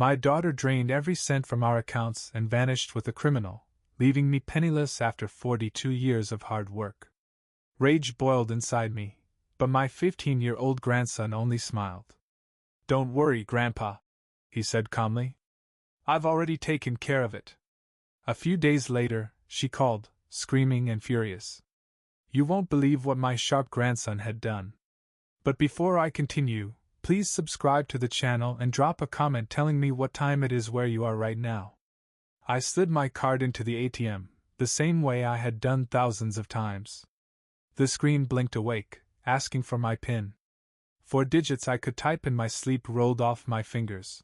My daughter drained every cent from our accounts and vanished with a criminal, leaving me penniless after 42 years of hard work. Rage boiled inside me, but my 15-year-old grandson only smiled. "Don't worry, Grandpa," he said calmly. "I've already taken care of it." A few days later, she called, screaming and furious. You won't believe what my sharp grandson had done. But before I continue, please subscribe to the channel and drop a comment telling me what time it is where you are right now. I slid my card into the ATM, the same way I had done thousands of times. The screen blinked awake, asking for my PIN. 4 digits I could type in my sleep rolled off my fingers.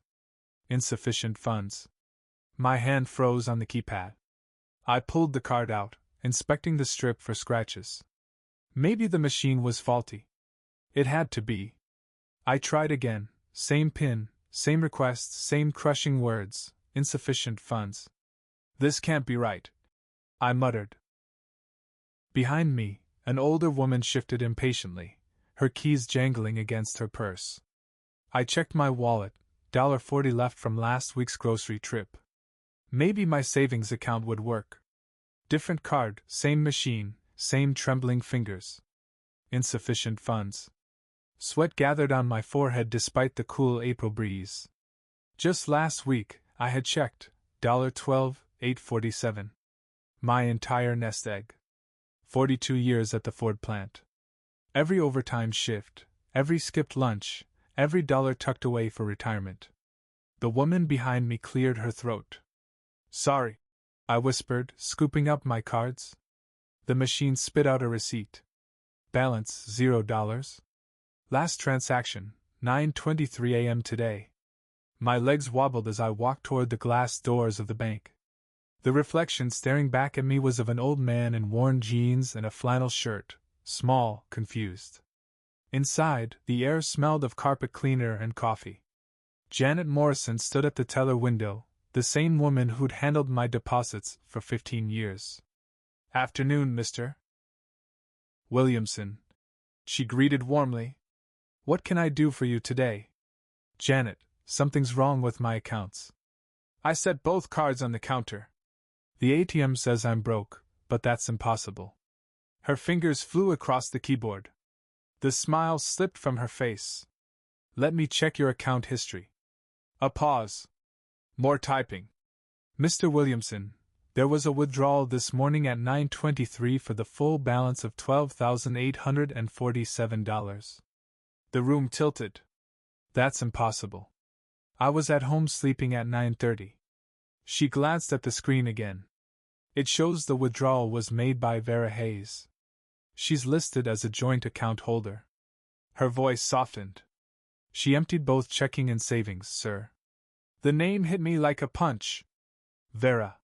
Insufficient funds. My hand froze on the keypad. I pulled the card out, inspecting the strip for scratches. Maybe the machine was faulty. It had to be. I tried again, same PIN, same request, same crushing words, insufficient funds. This can't be right, I muttered. Behind me, an older woman shifted impatiently, her keys jangling against her purse. I checked my wallet, $40 left from last week's grocery trip. Maybe my savings account would work. Different card, same machine, same trembling fingers. Insufficient funds. Sweat gathered on my forehead despite the cool April breeze. Just last week, I had checked, $12,847. My entire nest egg. 42 years at the Ford plant. Every overtime shift, every skipped lunch, every dollar tucked away for retirement. The woman behind me cleared her throat. "Sorry," I whispered, scooping up my cards. The machine spit out a receipt. Balance $0. Last transaction, 9:23 a.m. today. My legs wobbled as I walked toward the glass doors of the bank. The reflection staring back at me was of an old man in worn jeans and a flannel shirt, small, confused. Inside, the air smelled of carpet cleaner and coffee. Janet Morrison stood at the teller window, the same woman who'd handled my deposits for 15 years. "Afternoon, Mr. Williamson," she greeted warmly. "What can I do for you today?" "Janet, something's wrong with my accounts. I set both cards on the counter. The ATM says I'm broke, but that's impossible." Her fingers flew across the keyboard. The smile slipped from her face. "Let me check your account history." A pause. More typing. "Mr. Williamson, there was a withdrawal this morning at 9:23 for the full balance of $12,847. The room tilted. "That's impossible. I was at home sleeping at 9:30. She glanced at the screen again. "It shows the withdrawal was made by Vera Hayes. She's listed as a joint account holder." Her voice softened. "She emptied both checking and savings, sir." The name hit me like a punch. Vera.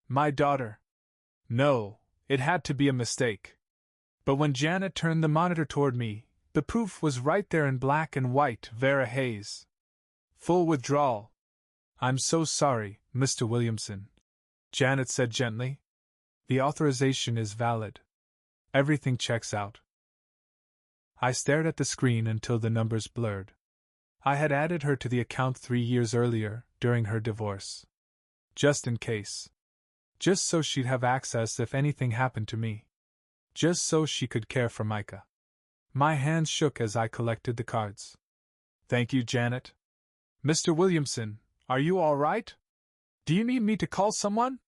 My daughter. No, it had to be a mistake. But when Janet turned the monitor toward me, the proof was right there in black and white. Vera Hayes. Full withdrawal. "I'm so sorry, Mr. Williamson," Janet said gently. "The authorization is valid. Everything checks out." I stared at the screen until the numbers blurred. I had added her to the account 3 years earlier, during her divorce. Just in case. Just so she'd have access if anything happened to me. Just so she could care for Micah. My hands shook as I collected the cards. "Thank you, Janet." "Mr. Williamson, are you all right? Do you need me to call someone?"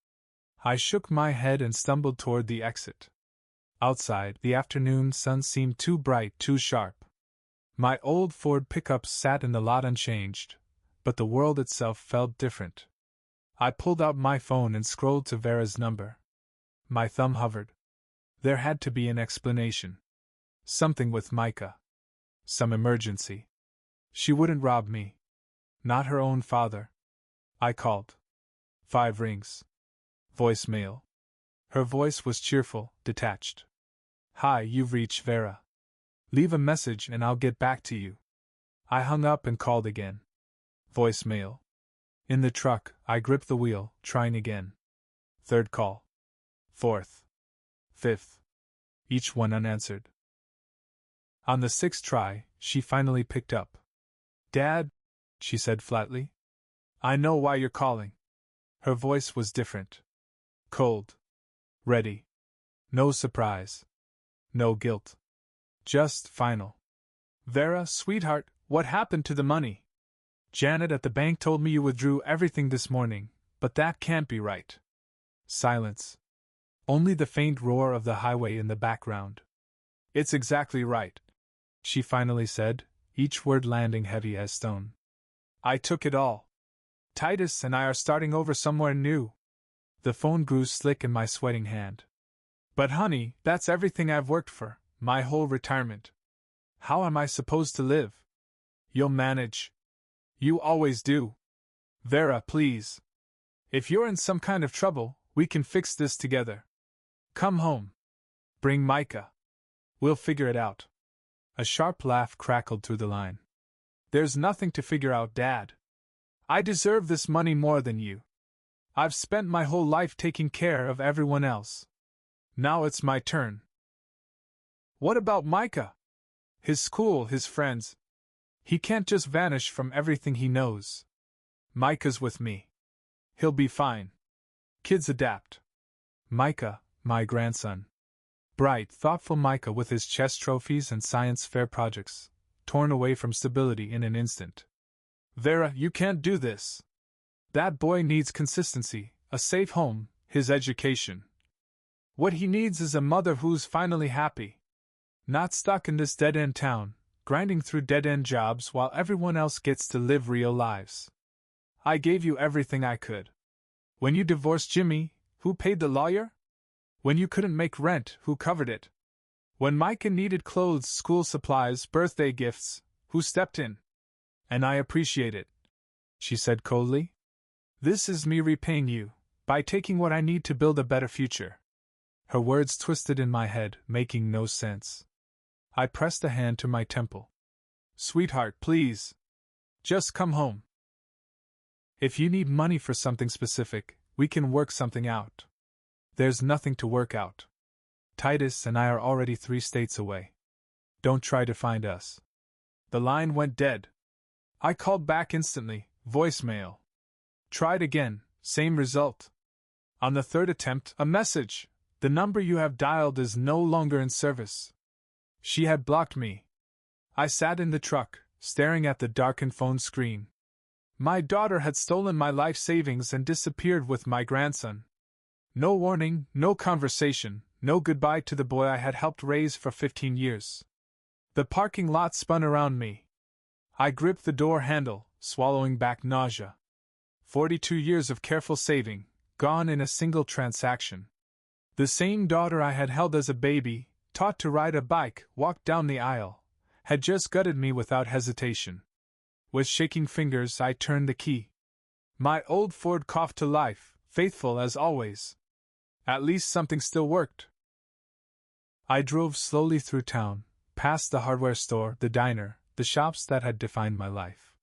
I shook my head and stumbled toward the exit. Outside, the afternoon sun seemed too bright, too sharp. My old Ford pickup sat in the lot unchanged, but the world itself felt different. I pulled out my phone and scrolled to Vera's number. My thumb hovered. There had to be an explanation. Something with Micah. Some emergency. She wouldn't rob me. Not her own father. I called. 5 rings. Voicemail. Her voice was cheerful, detached. "Hi, you've reached Vera. Leave a message and I'll get back to you." I hung up and called again. Voicemail. In the truck, I gripped the wheel, trying again. 3rd call. 4th. 5th. Each one unanswered. On the 6th try, she finally picked up. "Dad," she said flatly. I know why you're calling. Her voice was different. Cold. Ready. No surprise. No guilt. Just final. Vera, sweetheart, what happened to the money? Janet at the bank told me you withdrew everything this morning, but that can't be right. Silence. Only the faint roar of the highway in the background. It's exactly right, she finally said, each word landing heavy as stone. I took it all. Titus and I are starting over somewhere new. The phone grew slick in my sweating hand. But honey, that's everything I've worked for, my whole retirement. How am I supposed to live? You'll manage. You always do. Vera, please. If you're in some kind of trouble, we can fix this together. Come home. Bring Micah. We'll figure it out. A sharp laugh crackled through the line. There's nothing to figure out, Dad. I deserve this money more than you. I've spent my whole life taking care of everyone else. Now it's my turn. What about Micah? His school, his friends. He can't just vanish from everything he knows. Micah's with me. He'll be fine. Kids adapt. Micah, my grandson. Bright, thoughtful Micah with his chess trophies and science fair projects, torn away from stability in an instant. Vera, you can't do this. That boy needs consistency, a safe home, his education. What he needs is a mother who's finally happy. Not stuck in this dead-end town, grinding through dead-end jobs while everyone else gets to live real lives. I gave you everything I could. When you divorced Jimmy, who paid the lawyer? When you couldn't make rent, who covered it? When Micah needed clothes, school supplies, birthday gifts, who stepped in? And I appreciate it, she said coldly. This is me repaying you, by taking what I need to build a better future. Her words twisted in my head, making no sense. I pressed a hand to my temple. Sweetheart, please. Just come home. If you need money for something specific, we can work something out. There's nothing to work out. Titus and I are already 3 states away. Don't try to find us. The line went dead. I called back instantly, voicemail. Tried again, same result. On the 3rd attempt, a message. The number you have dialed is no longer in service. She had blocked me. I sat in the truck, staring at the darkened phone screen. My daughter had stolen my life savings and disappeared with my grandson. No warning, no conversation, no goodbye to the boy I had helped raise for 15 years. The parking lot spun around me. I gripped the door handle, swallowing back nausea. 42 years of careful saving, gone in a single transaction. The same daughter I had held as a baby, taught to ride a bike, walk down the aisle, had just gutted me without hesitation. With shaking fingers, I turned the key. My old Ford coughed to life, faithful as always. At least something still worked. I drove slowly through town, past the hardware store, the diner, the shops that had defined my life.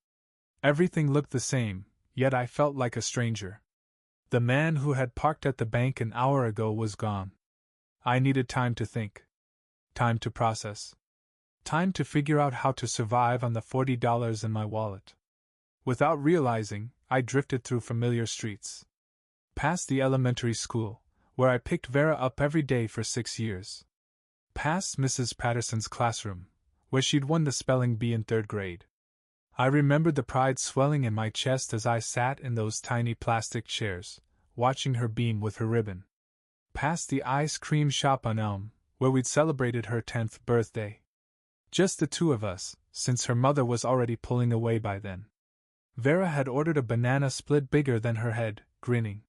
Everything looked the same, yet I felt like a stranger. The man who had parked at the bank an hour ago was gone. I needed time to think. Time to process. Time to figure out how to survive on the $40 in my wallet. Without realizing, I drifted through familiar streets. Past the elementary school, where I picked Vera up every day for 6 years. Past Mrs. Patterson's classroom, where she'd won the spelling bee in 3rd grade. I remembered the pride swelling in my chest as I sat in those tiny plastic chairs, watching her beam with her ribbon. Past the ice cream shop on Elm, where we'd celebrated her 10th birthday. Just the 2 of us, since her mother was already pulling away by then. Vera had ordered a banana split bigger than her head, grinning.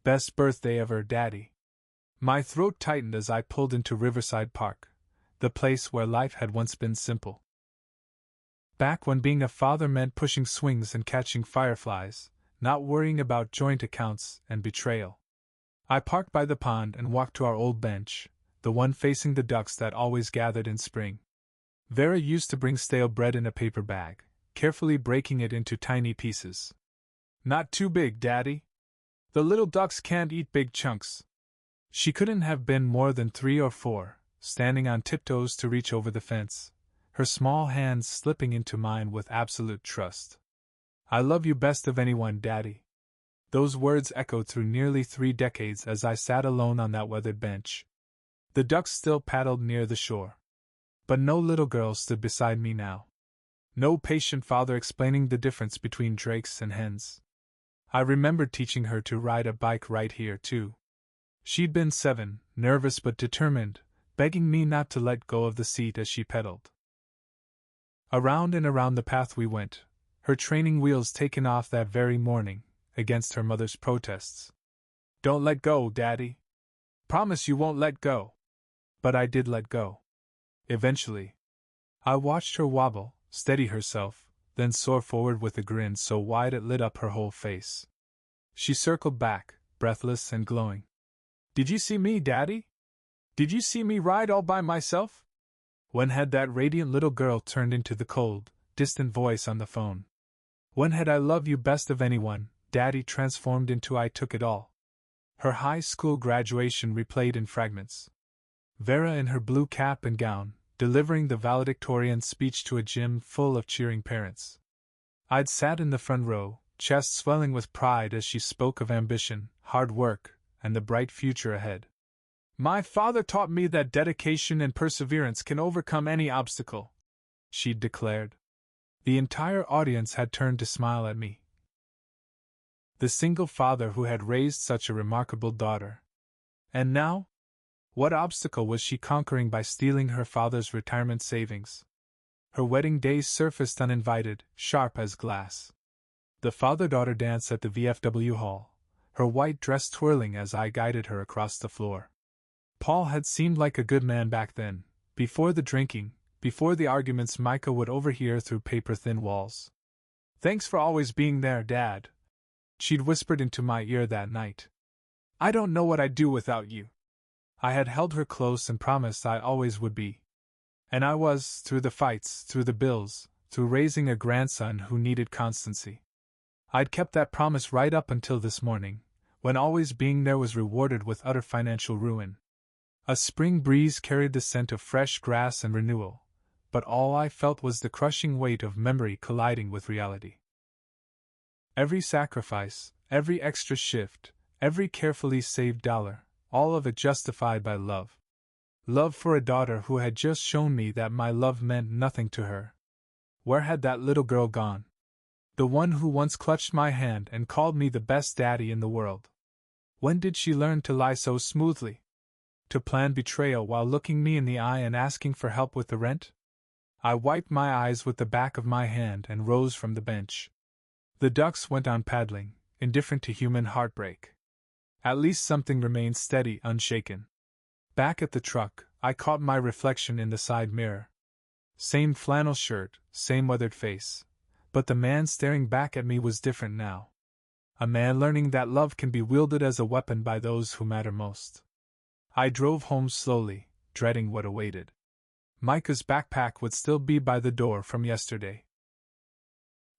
Best birthday ever, Daddy. My throat tightened as I pulled into Riverside Park, the place where life had once been simple. Back when being a father meant pushing swings and catching fireflies, not worrying about joint accounts and betrayal. I parked by the pond and walked to our old bench, the one facing the ducks that always gathered in spring. Vera used to bring stale bread in a paper bag, carefully breaking it into tiny pieces. Not too big, Daddy. The little ducks can't eat big chunks. She couldn't have been more than 3 or 4, standing on tiptoes to reach over the fence, her small hands slipping into mine with absolute trust. I love you best of anyone, Daddy. Those words echoed through nearly 3 decades as I sat alone on that weathered bench. The ducks still paddled near the shore. But no little girl stood beside me now. No patient father explaining the difference between drakes and hens. I remembered teaching her to ride a bike right here, too. She'd been 7, nervous but determined, begging me not to let go of the seat as she pedaled. Around and around the path we went, her training wheels taken off that very morning, against her mother's protests. Don't let go, Daddy. Promise you won't let go. But I did let go. Eventually. I watched her wobble, steady herself, then soar forward with a grin so wide it lit up her whole face. She circled back, breathless and glowing. Did you see me, Daddy? Did you see me ride all by myself? When had that radiant little girl turned into the cold, distant voice on the phone? When had I love you best of anyone, Daddy transformed into I took it all? Her high school graduation replayed in fragments. Vera in her blue cap and gown, delivering the valedictorian speech to a gym full of cheering parents. I'd sat in the front row, chest swelling with pride as she spoke of ambition, hard work, and the bright future ahead. My father taught me that dedication and perseverance can overcome any obstacle, she'd declared. The entire audience had turned to smile at me. The single father who had raised such a remarkable daughter. And now? What obstacle was she conquering by stealing her father's retirement savings? Her wedding day surfaced uninvited, sharp as glass. The father-daughter dance at the VFW hall, her white dress twirling as I guided her across the floor. Paul had seemed like a good man back then, before the drinking, before the arguments Micah would overhear through paper-thin walls. Thanks for always being there, Dad, she'd whispered into my ear that night. I don't know what I'd do without you. I had held her close and promised I always would be. And I was, through the fights, through the bills, through raising a grandson who needed constancy. I'd kept that promise right up until this morning, when always being there was rewarded with utter financial ruin. A spring breeze carried the scent of fresh grass and renewal, but all I felt was the crushing weight of memory colliding with reality. Every sacrifice, every extra shift, every carefully saved dollar, all of it justified by love. Love for a daughter who had just shown me that my love meant nothing to her. Where had that little girl gone? The one who once clutched my hand and called me the best daddy in the world. When did she learn to lie so smoothly? To plan betrayal while looking me in the eye and asking for help with the rent? I wiped my eyes with the back of my hand and rose from the bench. The ducks went on paddling, indifferent to human heartbreak. At least something remained steady, unshaken. Back at the truck, I caught my reflection in the side mirror. Same flannel shirt, same weathered face, but the man staring back at me was different now. A man learning that love can be wielded as a weapon by those who matter most. I drove home slowly, dreading what awaited. Micah's backpack would still be by the door from yesterday.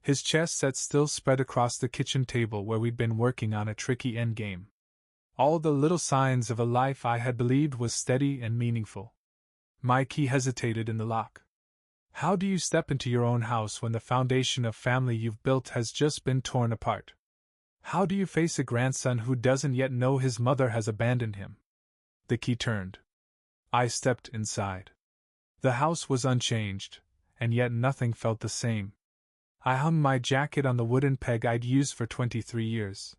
His chess set still spread across the kitchen table where we'd been working on a tricky endgame. All the little signs of a life I had believed was steady and meaningful. My key hesitated in the lock. How do you step into your own house when the foundation of family you've built has just been torn apart? How do you face a grandson who doesn't yet know his mother has abandoned him? The key turned. I stepped inside. The house was unchanged, and yet nothing felt the same. I hung my jacket on the wooden peg I'd used for 23 years.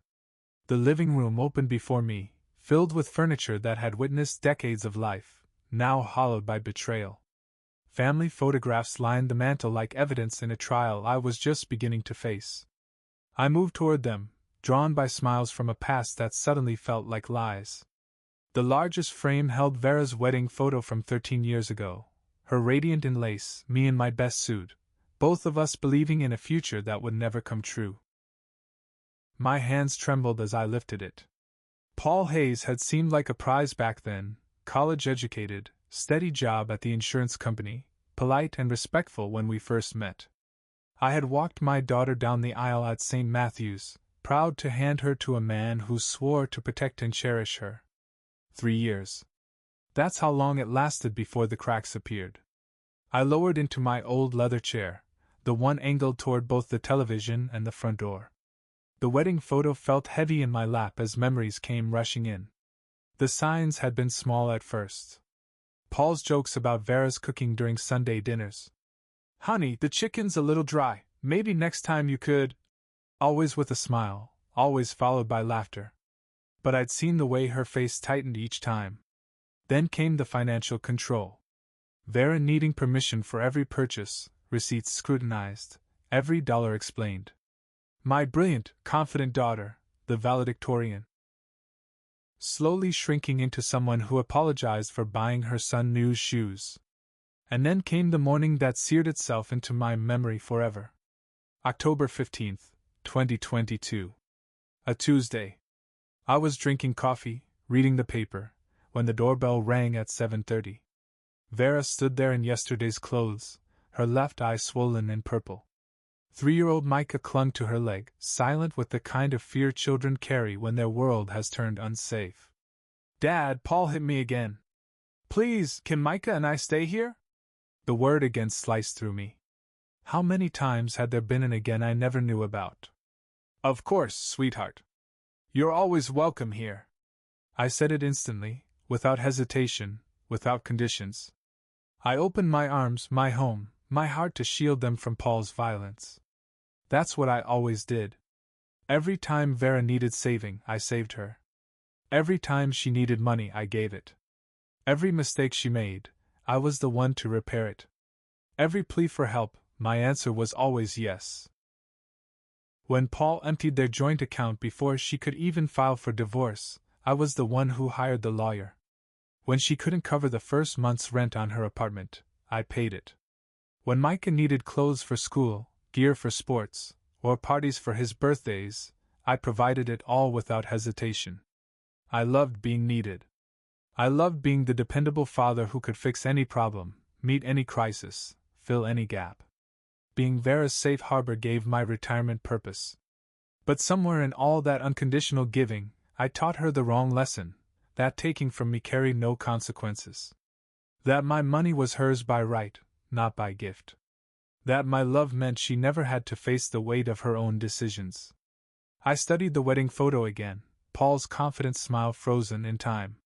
The living room opened before me, filled with furniture that had witnessed decades of life, now hollowed by betrayal. Family photographs lined the mantel like evidence in a trial I was just beginning to face. I moved toward them, drawn by smiles from a past that suddenly felt like lies. The largest frame held Vera's wedding photo from 13 years ago, her radiant in lace, me in my best suit, both of us believing in a future that would never come true. My hands trembled as I lifted it. Paul Hayes had seemed like a prize back then, college-educated, steady job at the insurance company, polite and respectful when we first met. I had walked my daughter down the aisle at St. Matthew's, proud to hand her to a man who swore to protect and cherish her. 3 years. That's how long it lasted before the cracks appeared. I lowered into my old leather chair, the one angled toward both the television and the front door. The wedding photo felt heavy in my lap as memories came rushing in. The signs had been small at first. Paul's jokes about Vera's cooking during Sunday dinners. "Honey, the chicken's a little dry, maybe next time you could," always with a smile, always followed by laughter. But I'd seen the way her face tightened each time. Then came the financial control. Vera needing permission for every purchase, receipts scrutinized, every dollar explained. My brilliant, confident daughter, the valedictorian, slowly shrinking into someone who apologized for buying her son new shoes. And then came the morning that seared itself into my memory forever. October 15th, 2022. A Tuesday. I was drinking coffee, reading the paper, when the doorbell rang at 7:30. Vera stood there in yesterday's clothes, her left eye swollen and purple. 3-year-old Micah clung to her leg, silent with the kind of fear children carry when their world has turned unsafe. "Dad, Paul hit me again. Please, can Micah and I stay here?" The word again sliced through me. How many times had there been an again I never knew about? "Of course, sweetheart. You're always welcome here." I said it instantly, without hesitation, without conditions. I opened my arms, my home, my heart to shield them from Paul's violence. That's what I always did. Every time Vera needed saving, I saved her. Every time she needed money, I gave it. Every mistake she made, I was the one to repair it. Every plea for help, my answer was always yes. When Paul emptied their joint account before she could even file for divorce, I was the one who hired the lawyer. When she couldn't cover the first month's rent on her apartment, I paid it. When Micah needed clothes for school, gear for sports, or parties for his birthdays, I provided it all without hesitation. I loved being needed. I loved being the dependable father who could fix any problem, meet any crisis, fill any gap. Being Vera's safe harbor gave my retirement purpose. But somewhere in all that unconditional giving, I taught her the wrong lesson, that taking from me carried no consequences. That my money was hers by right, not by gift. That my love meant she never had to face the weight of her own decisions. I studied the wedding photo again, Paul's confident smile frozen in time.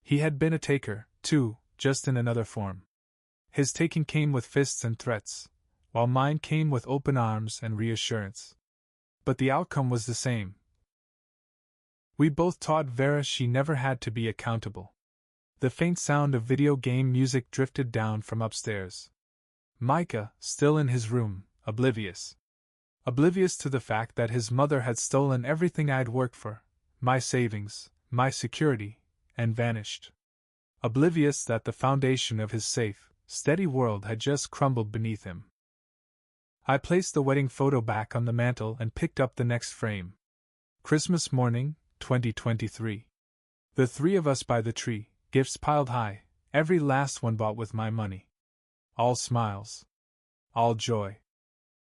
He had been a taker, too, just in another form. His taking came with fists and threats, while mine came with open arms and reassurance. But the outcome was the same. We both taught Vera she never had to be accountable. The faint sound of video game music drifted down from upstairs. Micah, still in his room, oblivious. Oblivious to the fact that his mother had stolen everything I'd worked for, my savings, my security, and vanished. Oblivious that the foundation of his safe, steady world had just crumbled beneath him. I placed the wedding photo back on the mantel and picked up the next frame. Christmas morning, 2023. The three of us by the tree, gifts piled high, every last one bought with my money. All smiles. All joy.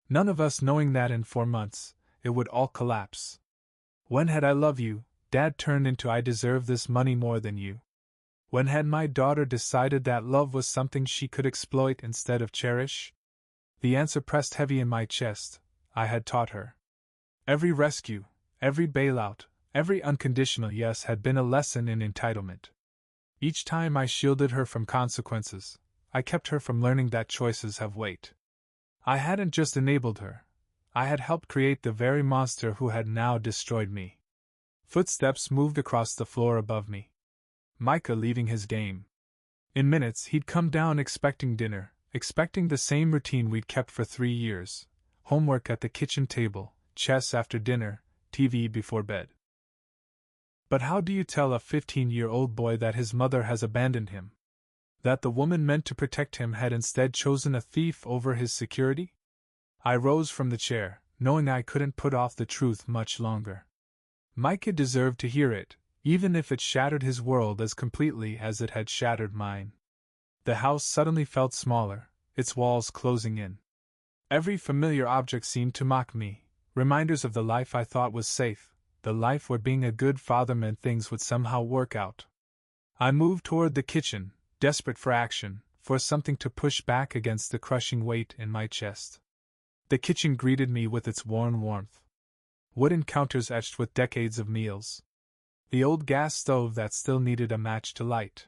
None of us knowing that in 4 months, it would all collapse. When had I love you, Dad turned into I deserve this money more than you? When had my daughter decided that love was something she could exploit instead of cherish? The answer pressed heavy in my chest. I had taught her. Every rescue, every bailout, every unconditional yes had been a lesson in entitlement. Each time I shielded her from consequences, I kept her from learning that choices have weight. I hadn't just enabled her, I had helped create the very monster who had now destroyed me. Footsteps moved across the floor above me. Micah leaving his game. In minutes he'd come down expecting dinner, expecting the same routine we'd kept for 3 years. Homework at the kitchen table, chess after dinner, TV before bed. But how do you tell a 15-year-old boy that his mother has abandoned him? That the woman meant to protect him had instead chosen a thief over his security? I rose from the chair, knowing I couldn't put off the truth much longer. Micah deserved to hear it, even if it shattered his world as completely as it had shattered mine. The house suddenly felt smaller, its walls closing in. Every familiar object seemed to mock me, reminders of the life I thought was safe, the life where being a good father meant things would somehow work out. I moved toward the kitchen, desperate for action, for something to push back against the crushing weight in my chest. The kitchen greeted me with its worn warmth. Wooden counters etched with decades of meals. The old gas stove that still needed a match to light.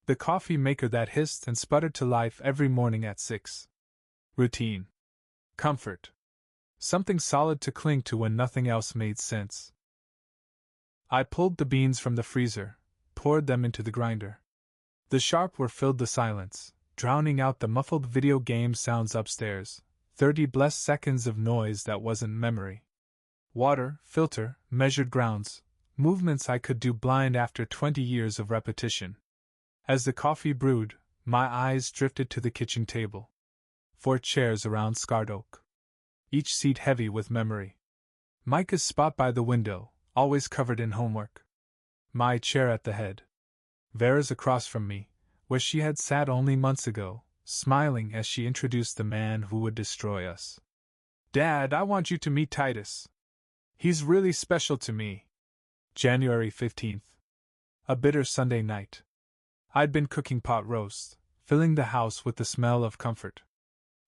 The coffee maker that hissed and sputtered to life every morning at 6. Routine. Comfort. Something solid to cling to when nothing else made sense. I pulled the beans from the freezer, poured them into the grinder. The sharp whir filled the silence, drowning out the muffled video game sounds upstairs. 30 blessed seconds of noise that wasn't memory. Water, filter, measured grounds, movements I could do blind after 20 years of repetition. As the coffee brewed, my eyes drifted to the kitchen table. 4 chairs around scarred oak. Each seat heavy with memory. Micah's spot by the window, always covered in homework. My chair at the head. Vera's across from me, where she had sat only months ago, smiling as she introduced the man who would destroy us. Dad, I want you to meet Titus. He's really special to me. January 15th. A bitter Sunday night. I'd been cooking pot roast, filling the house with the smell of comfort.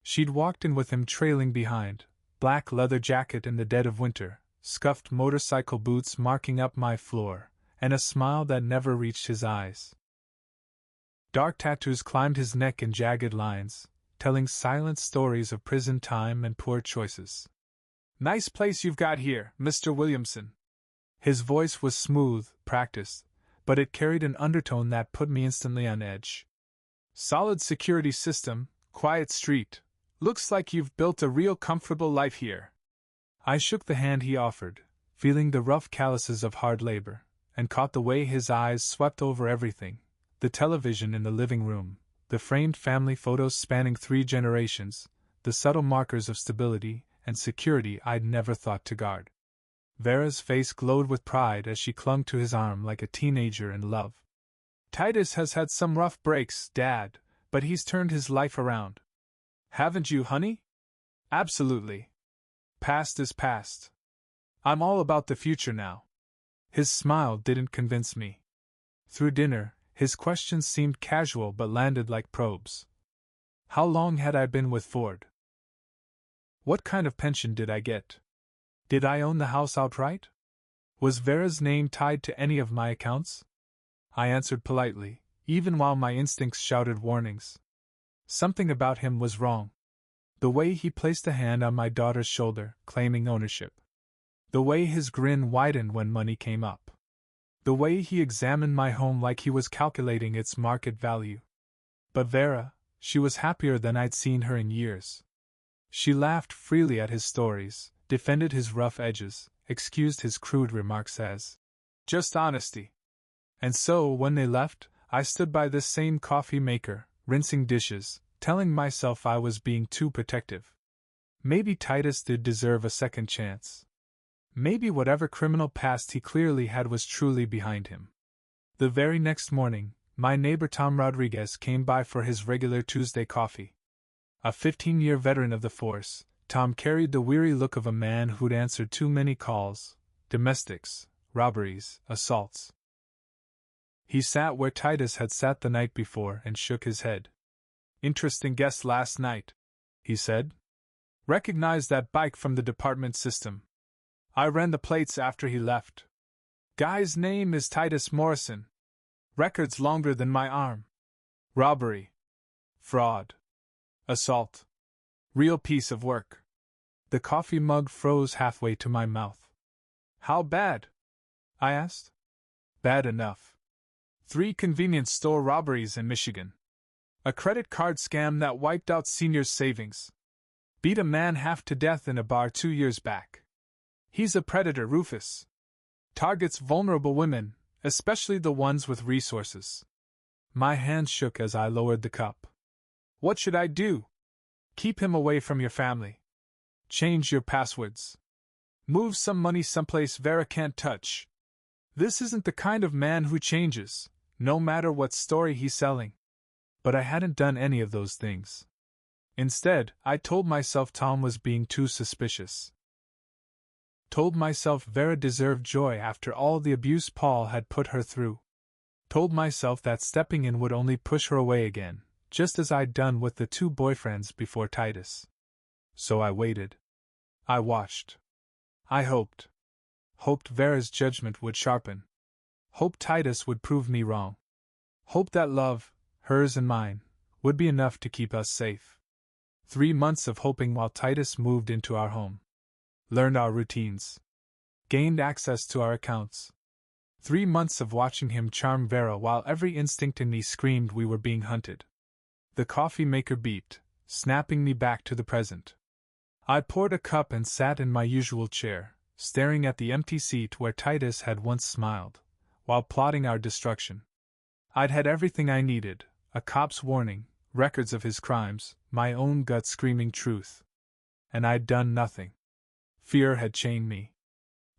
She'd walked in with him trailing behind, black leather jacket in the dead of winter, scuffed motorcycle boots marking up my floor, and a smile that never reached his eyes. Dark tattoos climbed his neck in jagged lines, telling silent stories of prison time and poor choices. Nice place you've got here, Mr. Williamson. His voice was smooth, practiced, but it carried an undertone that put me instantly on edge. Solid security system, quiet street. Looks like you've built a real comfortable life here. I shook the hand he offered, feeling the rough calluses of hard labor, and caught the way his eyes swept over everything. The television in the living room, the framed family photos spanning 3 generations, the subtle markers of stability and security I'd never thought to guard. Vera's face glowed with pride as she clung to his arm like a teenager in love. Titus has had some rough breaks, Dad, but he's turned his life around. Haven't you, honey? Absolutely. Past is past. I'm all about the future now. His smile didn't convince me. Through dinner, his questions seemed casual but landed like probes. How long had I been with Ford? What kind of pension did I get? Did I own the house outright? Was Vera's name tied to any of my accounts? I answered politely, even while my instincts shouted warnings. Something about him was wrong. The way he placed a hand on my daughter's shoulder, claiming ownership. The way his grin widened when money came up. The way he examined my home like he was calculating its market value. But Vera, she was happier than I'd seen her in years. She laughed freely at his stories, defended his rough edges, excused his crude remarks as just honesty. And so, when they left, I stood by this same coffee maker, rinsing dishes, telling myself I was being too protective. Maybe Titus did deserve a second chance. Maybe whatever criminal past he clearly had was truly behind him. The very next morning, my neighbor Tom Rodriguez came by for his regular Tuesday coffee. A 15-year veteran of the force, Tom carried the weary look of a man who'd answered too many calls, domestics, robberies, assaults. He sat where Titus had sat the night before and shook his head. Interesting guest last night, he said. Recognized that bike from the department system. I ran the plates after he left. Guy's name is Titus Morrison. Records longer than my arm. Robbery. Fraud. Assault. Real piece of work. The coffee mug froze halfway to my mouth. How bad? I asked. Bad enough. 3 convenience store robberies in Michigan. A credit card scam that wiped out seniors' savings. Beat a man half to death in a bar 2 years back. He's a predator, Rufus. Targets vulnerable women, especially the ones with resources. My hand shook as I lowered the cup. What should I do? Keep him away from your family. Change your passwords. Move some money someplace Vera can't touch. This isn't the kind of man who changes, no matter what story he's selling. But I hadn't done any of those things. Instead, I told myself Tom was being too suspicious. Told myself Vera deserved joy after all the abuse Paul had put her through. Told myself that stepping in would only push her away again, just as I'd done with the 2 boyfriends before Titus. So I waited. I watched. I hoped. Hoped Vera's judgment would sharpen. Hoped Titus would prove me wrong. Hoped that love, hers and mine, would be enough to keep us safe. 3 months of hoping while Titus moved into our home. Learned our routines. Gained access to our accounts. 3 months of watching him charm Vera while every instinct in me screamed we were being hunted. The coffee maker beeped, snapping me back to the present. I poured a cup and sat in my usual chair, staring at the empty seat where Titus had once smiled, while plotting our destruction. I'd had everything I needed, a cop's warning, records of his crimes, my own gut screaming truth. And I'd done nothing. Fear had chained me.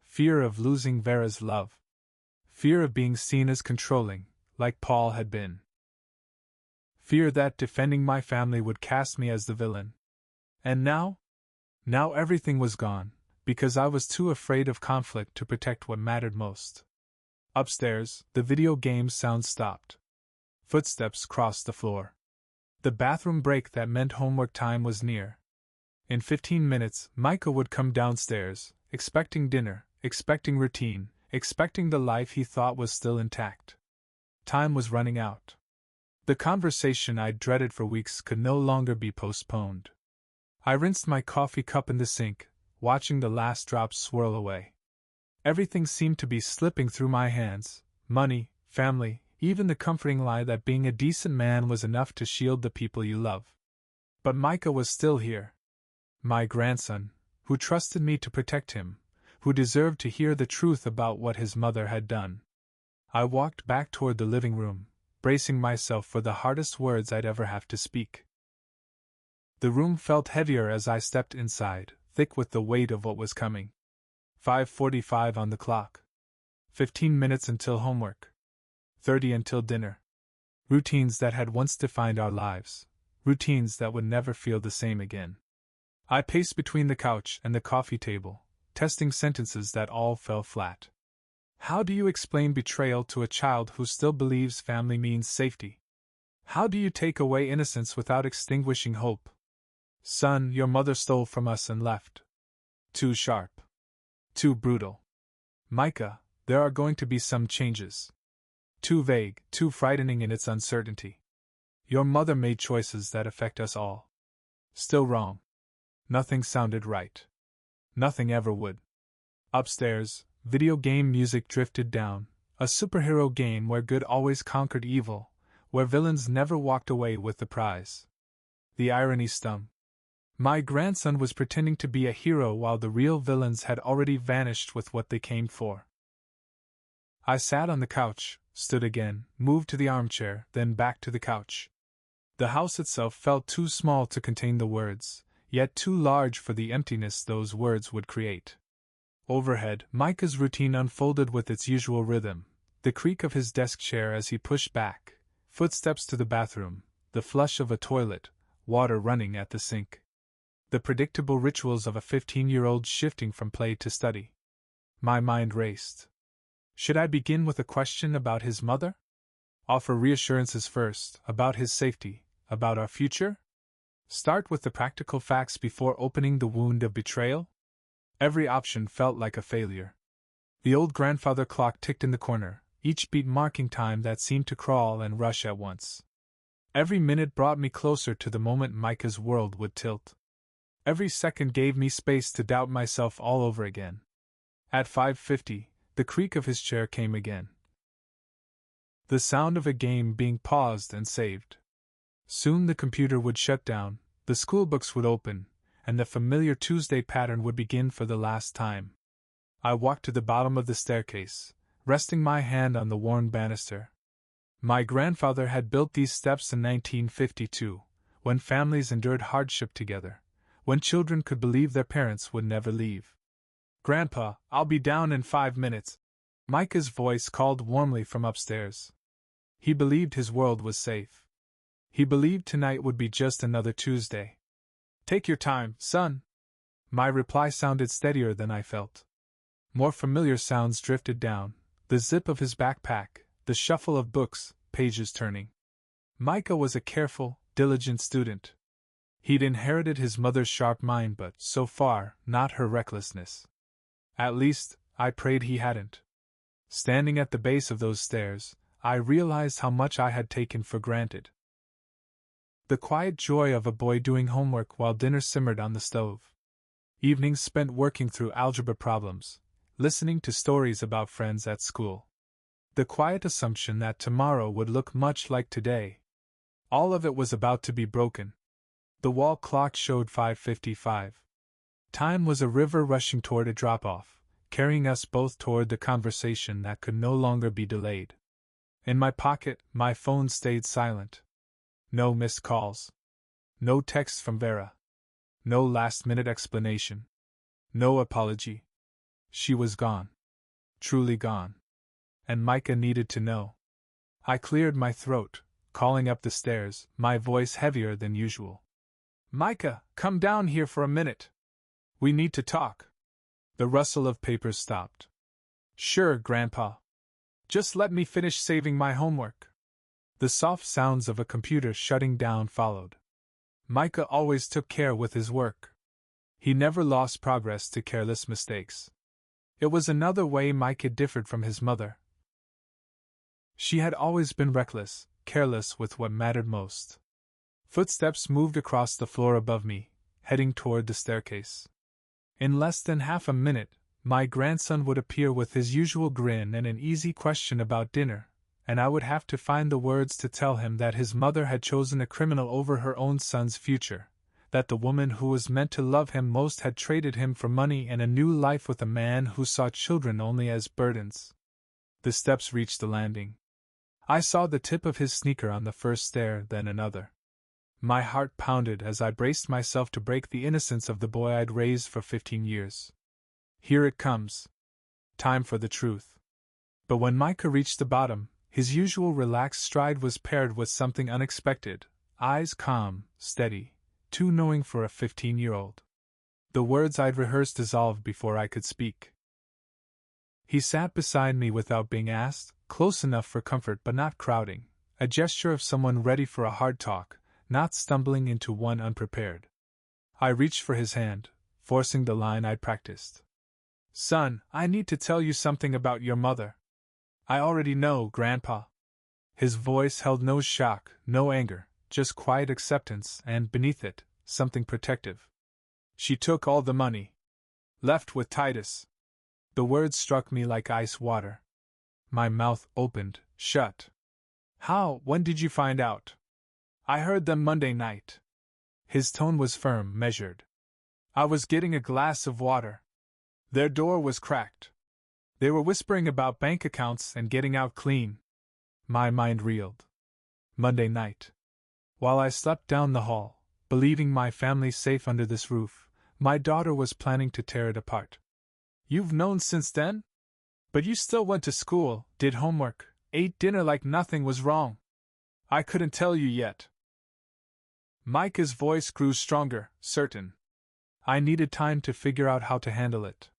Fear of losing Vera's love. Fear of being seen as controlling, like Paul had been. Fear that defending my family would cast me as the villain. And now? Now everything was gone, because I was too afraid of conflict to protect what mattered most. Upstairs, the video game sound stopped. Footsteps crossed the floor. The bathroom break that meant homework time was near. In 15 minutes, Micah would come downstairs, expecting dinner, expecting routine, expecting the life he thought was still intact. Time was running out. The conversation I'd dreaded for weeks could no longer be postponed. I rinsed my coffee cup in the sink, watching the last drops swirl away. Everything seemed to be slipping through my hands: money, family, even the comforting lie that being a decent man was enough to shield the people you love. But Micah was still here. My grandson, who trusted me to protect him, who deserved to hear the truth about what his mother had done. I walked back toward the living room, bracing myself for the hardest words I'd ever have to speak. The room felt heavier as I stepped inside, thick with the weight of what was coming. 5:45 on the clock. 15 minutes until homework. 30 until dinner. Routines that had once defined our lives. Routines that would never feel the same again. I paced between the couch and the coffee table, testing sentences that all fell flat. How do you explain betrayal to a child who still believes family means safety? How do you take away innocence without extinguishing hope? Son, your mother stole from us and left. Too sharp. Too brutal. Micah, there are going to be some changes. Too vague, too frightening in its uncertainty. Your mother made choices that affect us all. Still wrong. Nothing sounded right. Nothing ever would. Upstairs, video game music drifted down, a superhero game where good always conquered evil, where villains never walked away with the prize. The irony stung. My grandson was pretending to be a hero while the real villains had already vanished with what they came for. I sat on the couch, stood again, moved to the armchair, then back to the couch. The house itself felt too small to contain the words, yet too large for the emptiness those words would create. Overhead, Micah's routine unfolded with its usual rhythm, the creak of his desk chair as he pushed back, footsteps to the bathroom, the flush of a toilet, water running at the sink. The predictable rituals of a 15-year-old shifting from play to study. My mind raced. Should I begin with a question about his mother? Offer reassurances first, about his safety, about our future? Start with the practical facts before opening the wound of betrayal? Every option felt like a failure. The old grandfather clock ticked in the corner, each beat marking time that seemed to crawl and rush at once. Every minute brought me closer to the moment Micah's world would tilt. Every second gave me space to doubt myself all over again. At 5:50, the creak of his chair came again. The sound of a game being paused and saved. Soon the computer would shut down, the schoolbooks would open, and the familiar Tuesday pattern would begin for the last time. I walked to the bottom of the staircase, resting my hand on the worn banister. My grandfather had built these steps in 1952, when families endured hardship together, when children could believe their parents would never leave. Grandpa, I'll be down in 5 minutes. Micah's voice called warmly from upstairs. He believed his world was safe. He believed tonight would be just another Tuesday. Take your time, son. My reply sounded steadier than I felt. More familiar sounds drifted down, the zip of his backpack, the shuffle of books, pages turning. Micah was a careful, diligent student. He'd inherited his mother's sharp mind, but, so far, not her recklessness. At least, I prayed he hadn't. Standing at the base of those stairs, I realized how much I had taken for granted. The quiet joy of a boy doing homework while dinner simmered on the stove. Evenings spent working through algebra problems, listening to stories about friends at school. The quiet assumption that tomorrow would look much like today. All of it was about to be broken. The wall clock showed 5:55. Time was a river rushing toward a drop-off, carrying us both toward the conversation that could no longer be delayed. In my pocket, my phone stayed silent. No missed calls. No texts from Vera. No last-minute explanation. No apology. She was gone. Truly gone. And Micah needed to know. I cleared my throat, calling up the stairs, my voice heavier than usual. Micah, come down here for a minute. We need to talk. The rustle of papers stopped. Sure, Grandpa. Just let me finish saving my homework. The soft sounds of a computer shutting down followed. Micah always took care with his work. He never lost progress to careless mistakes. It was another way Micah differed from his mother. She had always been reckless, careless with what mattered most. Footsteps moved across the floor above me, heading toward the staircase. In less than half a minute, my grandson would appear with his usual grin and an easy question about dinner, and I would have to find the words to tell him that his mother had chosen a criminal over her own son's future, that the woman who was meant to love him most had traded him for money and a new life with a man who saw children only as burdens. The steps reached the landing. I saw the tip of his sneaker on the first stair, then another. My heart pounded as I braced myself to break the innocence of the boy I'd raised for 15 years. Here it comes. Time for the truth. But when Micah reached the bottom, his usual relaxed stride was paired with something unexpected, eyes calm, steady, too knowing for a 15-year-old. The words I'd rehearsed dissolved before I could speak. He sat beside me without being asked, close enough for comfort but not crowding, a gesture of someone ready for a hard talk, not stumbling into one unprepared. I reached for his hand, forcing the line I'd practiced. Son, I need to tell you something about your mother. I already know, Grandpa. His voice held no shock, no anger, just quiet acceptance and, beneath it, something protective. She took all the money. Left with Titus. The words struck me like ice water. My mouth opened, shut. How? When did you find out? I heard them Monday night. His tone was firm, measured. I was getting a glass of water. Their door was cracked. They were whispering about bank accounts and getting out clean. My mind reeled. Monday night. While I slept down the hall, believing my family safe under this roof, my daughter was planning to tear it apart. You've known since then? But you still went to school, did homework, ate dinner like nothing was wrong. I couldn't tell you yet. Micah's voice grew stronger, certain. I needed time to figure out how to handle it.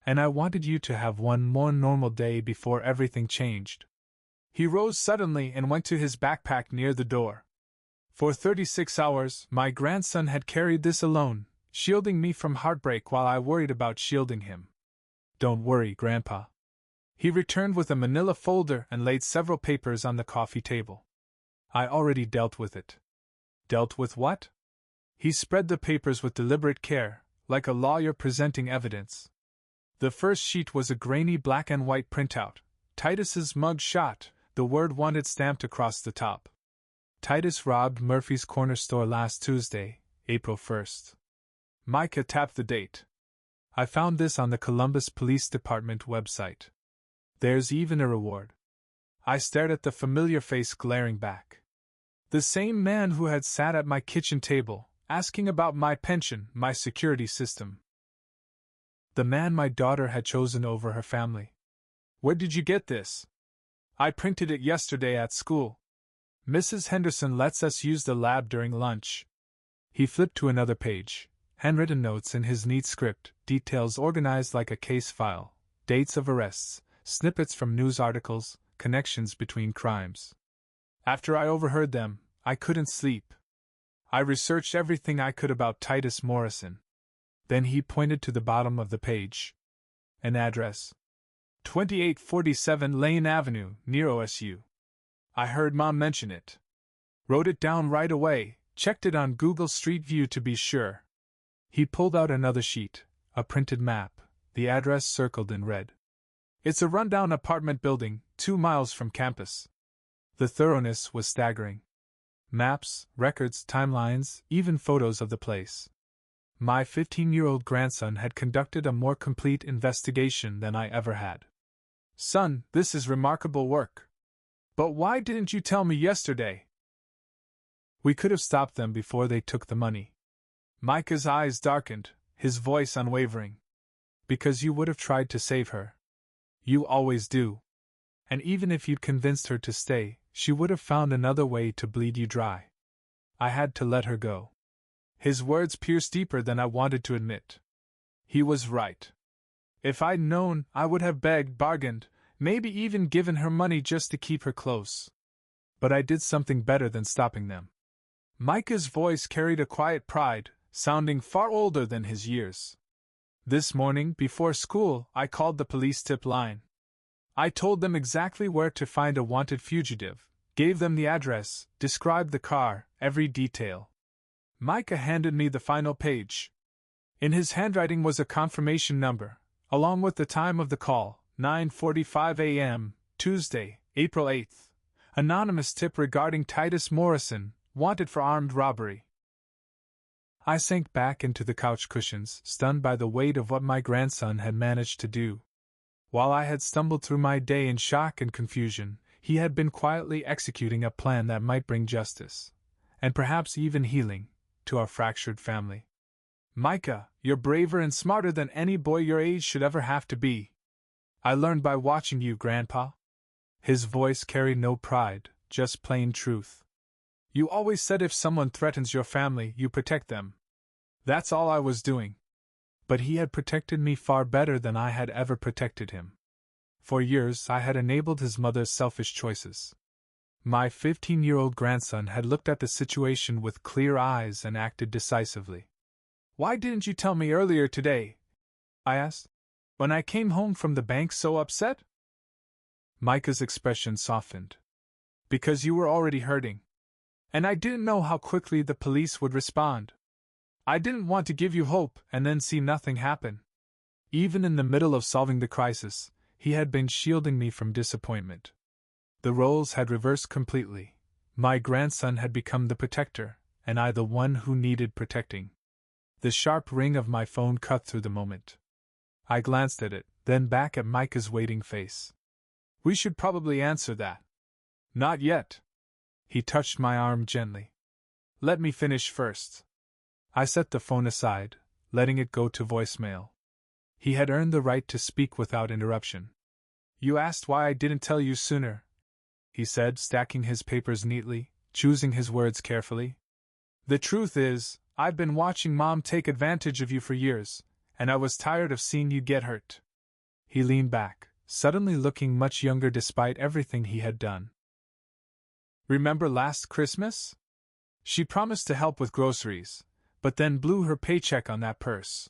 And I wanted you to have one more normal day before everything changed. He rose suddenly and went to his backpack near the door. For 36 hours, my grandson had carried this alone, shielding me from heartbreak while I worried about shielding him. Don't worry, Grandpa. He returned with a manila folder and laid several papers on the coffee table. I already dealt with it. Dealt with what? He spread the papers with deliberate care, like a lawyer presenting evidence. The first sheet was a grainy black and white printout, Titus's mug shot, the word wanted stamped across the top. Titus robbed Murphy's Corner store last Tuesday, April 1st. Micah tapped the date. I found this on the Columbus Police Department website. There's even a reward. I stared at the familiar face glaring back. The same man who had sat at my kitchen table, asking about my pension, my security system. The man my daughter had chosen over her family. Where did you get this? I printed it yesterday at school. Mrs. Henderson lets us use the lab during lunch. He flipped to another page, handwritten notes in his neat script, details organized like a case file, dates of arrests, snippets from news articles, connections between crimes. After I overheard them, I couldn't sleep. I researched everything I could about Titus Morrison. Then he pointed to the bottom of the page. An address. 2847 Lane Avenue, near OSU. I heard Mom mention it. Wrote it down right away, checked it on Google Street View to be sure. He pulled out another sheet, a printed map, the address circled in red. It's a rundown apartment building, 2 miles from campus. The thoroughness was staggering. Maps, records, timelines, even photos of the place. My 15-year-old grandson had conducted a more complete investigation than I ever had. Son, this is remarkable work. But why didn't you tell me yesterday? We could have stopped them before they took the money. Micah's eyes darkened, his voice unwavering. Because you would have tried to save her. You always do. And even if you'd convinced her to stay, she would have found another way to bleed you dry. I had to let her go. His words pierced deeper than I wanted to admit. He was right. If I'd known, I would have begged, bargained, maybe even given her money just to keep her close. But I did something better than stopping them. Micah's voice carried a quiet pride, sounding far older than his years. This morning, before school, I called the police tip line. I told them exactly where to find a wanted fugitive, gave them the address, described the car, every detail. Micah handed me the final page. In his handwriting was a confirmation number, along with the time of the call, 9:45 a.m., Tuesday, April 8th. Anonymous tip regarding Titus Morrison, wanted for armed robbery. I sank back into the couch cushions, stunned by the weight of what my grandson had managed to do. While I had stumbled through my day in shock and confusion, he had been quietly executing a plan that might bring justice, and perhaps even healing, to our fractured family. Micah, you're braver and smarter than any boy your age should ever have to be. I learned by watching you, Grandpa. His voice carried no pride, just plain truth. You always said if someone threatens your family, you protect them. That's all I was doing. But he had protected me far better than I had ever protected him. For years I had enabled his mother's selfish choices. My 15-year-old grandson had looked at the situation with clear eyes and acted decisively. Why didn't you tell me earlier today? I asked. When I came home from the bank so upset? Micah's expression softened. Because you were already hurting. And I didn't know how quickly the police would respond. I didn't want to give you hope and then see nothing happen. Even in the middle of solving the crisis, he had been shielding me from disappointment. The roles had reversed completely. My grandson had become the protector, and I the one who needed protecting. The sharp ring of my phone cut through the moment. I glanced at it, then back at Micah's waiting face. We should probably answer that. Not yet. He touched my arm gently. Let me finish first. I set the phone aside, letting it go to voicemail. He had earned the right to speak without interruption. You asked why I didn't tell you sooner, he said, stacking his papers neatly, choosing his words carefully. The truth is, I've been watching Mom take advantage of you for years, and I was tired of seeing you get hurt. He leaned back, suddenly looking much younger despite everything he had done. Remember last Christmas? She promised to help with groceries, but then blew her paycheck on that purse.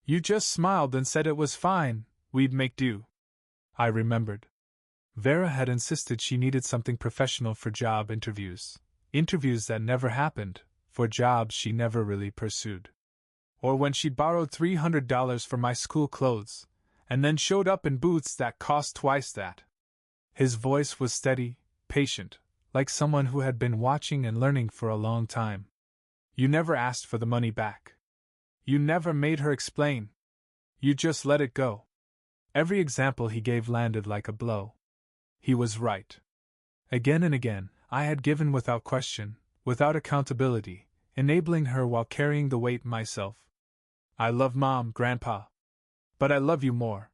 You just smiled and said it was fine, we'd make do. I remembered. Vera had insisted she needed something professional for job interviews that never happened, for jobs she never really pursued. Or when she borrowed $300 for my school clothes, and then showed up in boots that cost twice that. His voice was steady, patient, like someone who had been watching and learning for a long time. You never asked for the money back. You never made her explain. You just let it go. Every example he gave landed like a blow. He was right. Again and again, I had given without question, without accountability, enabling her while carrying the weight myself. I love Mom, Grandpa. But I love you more.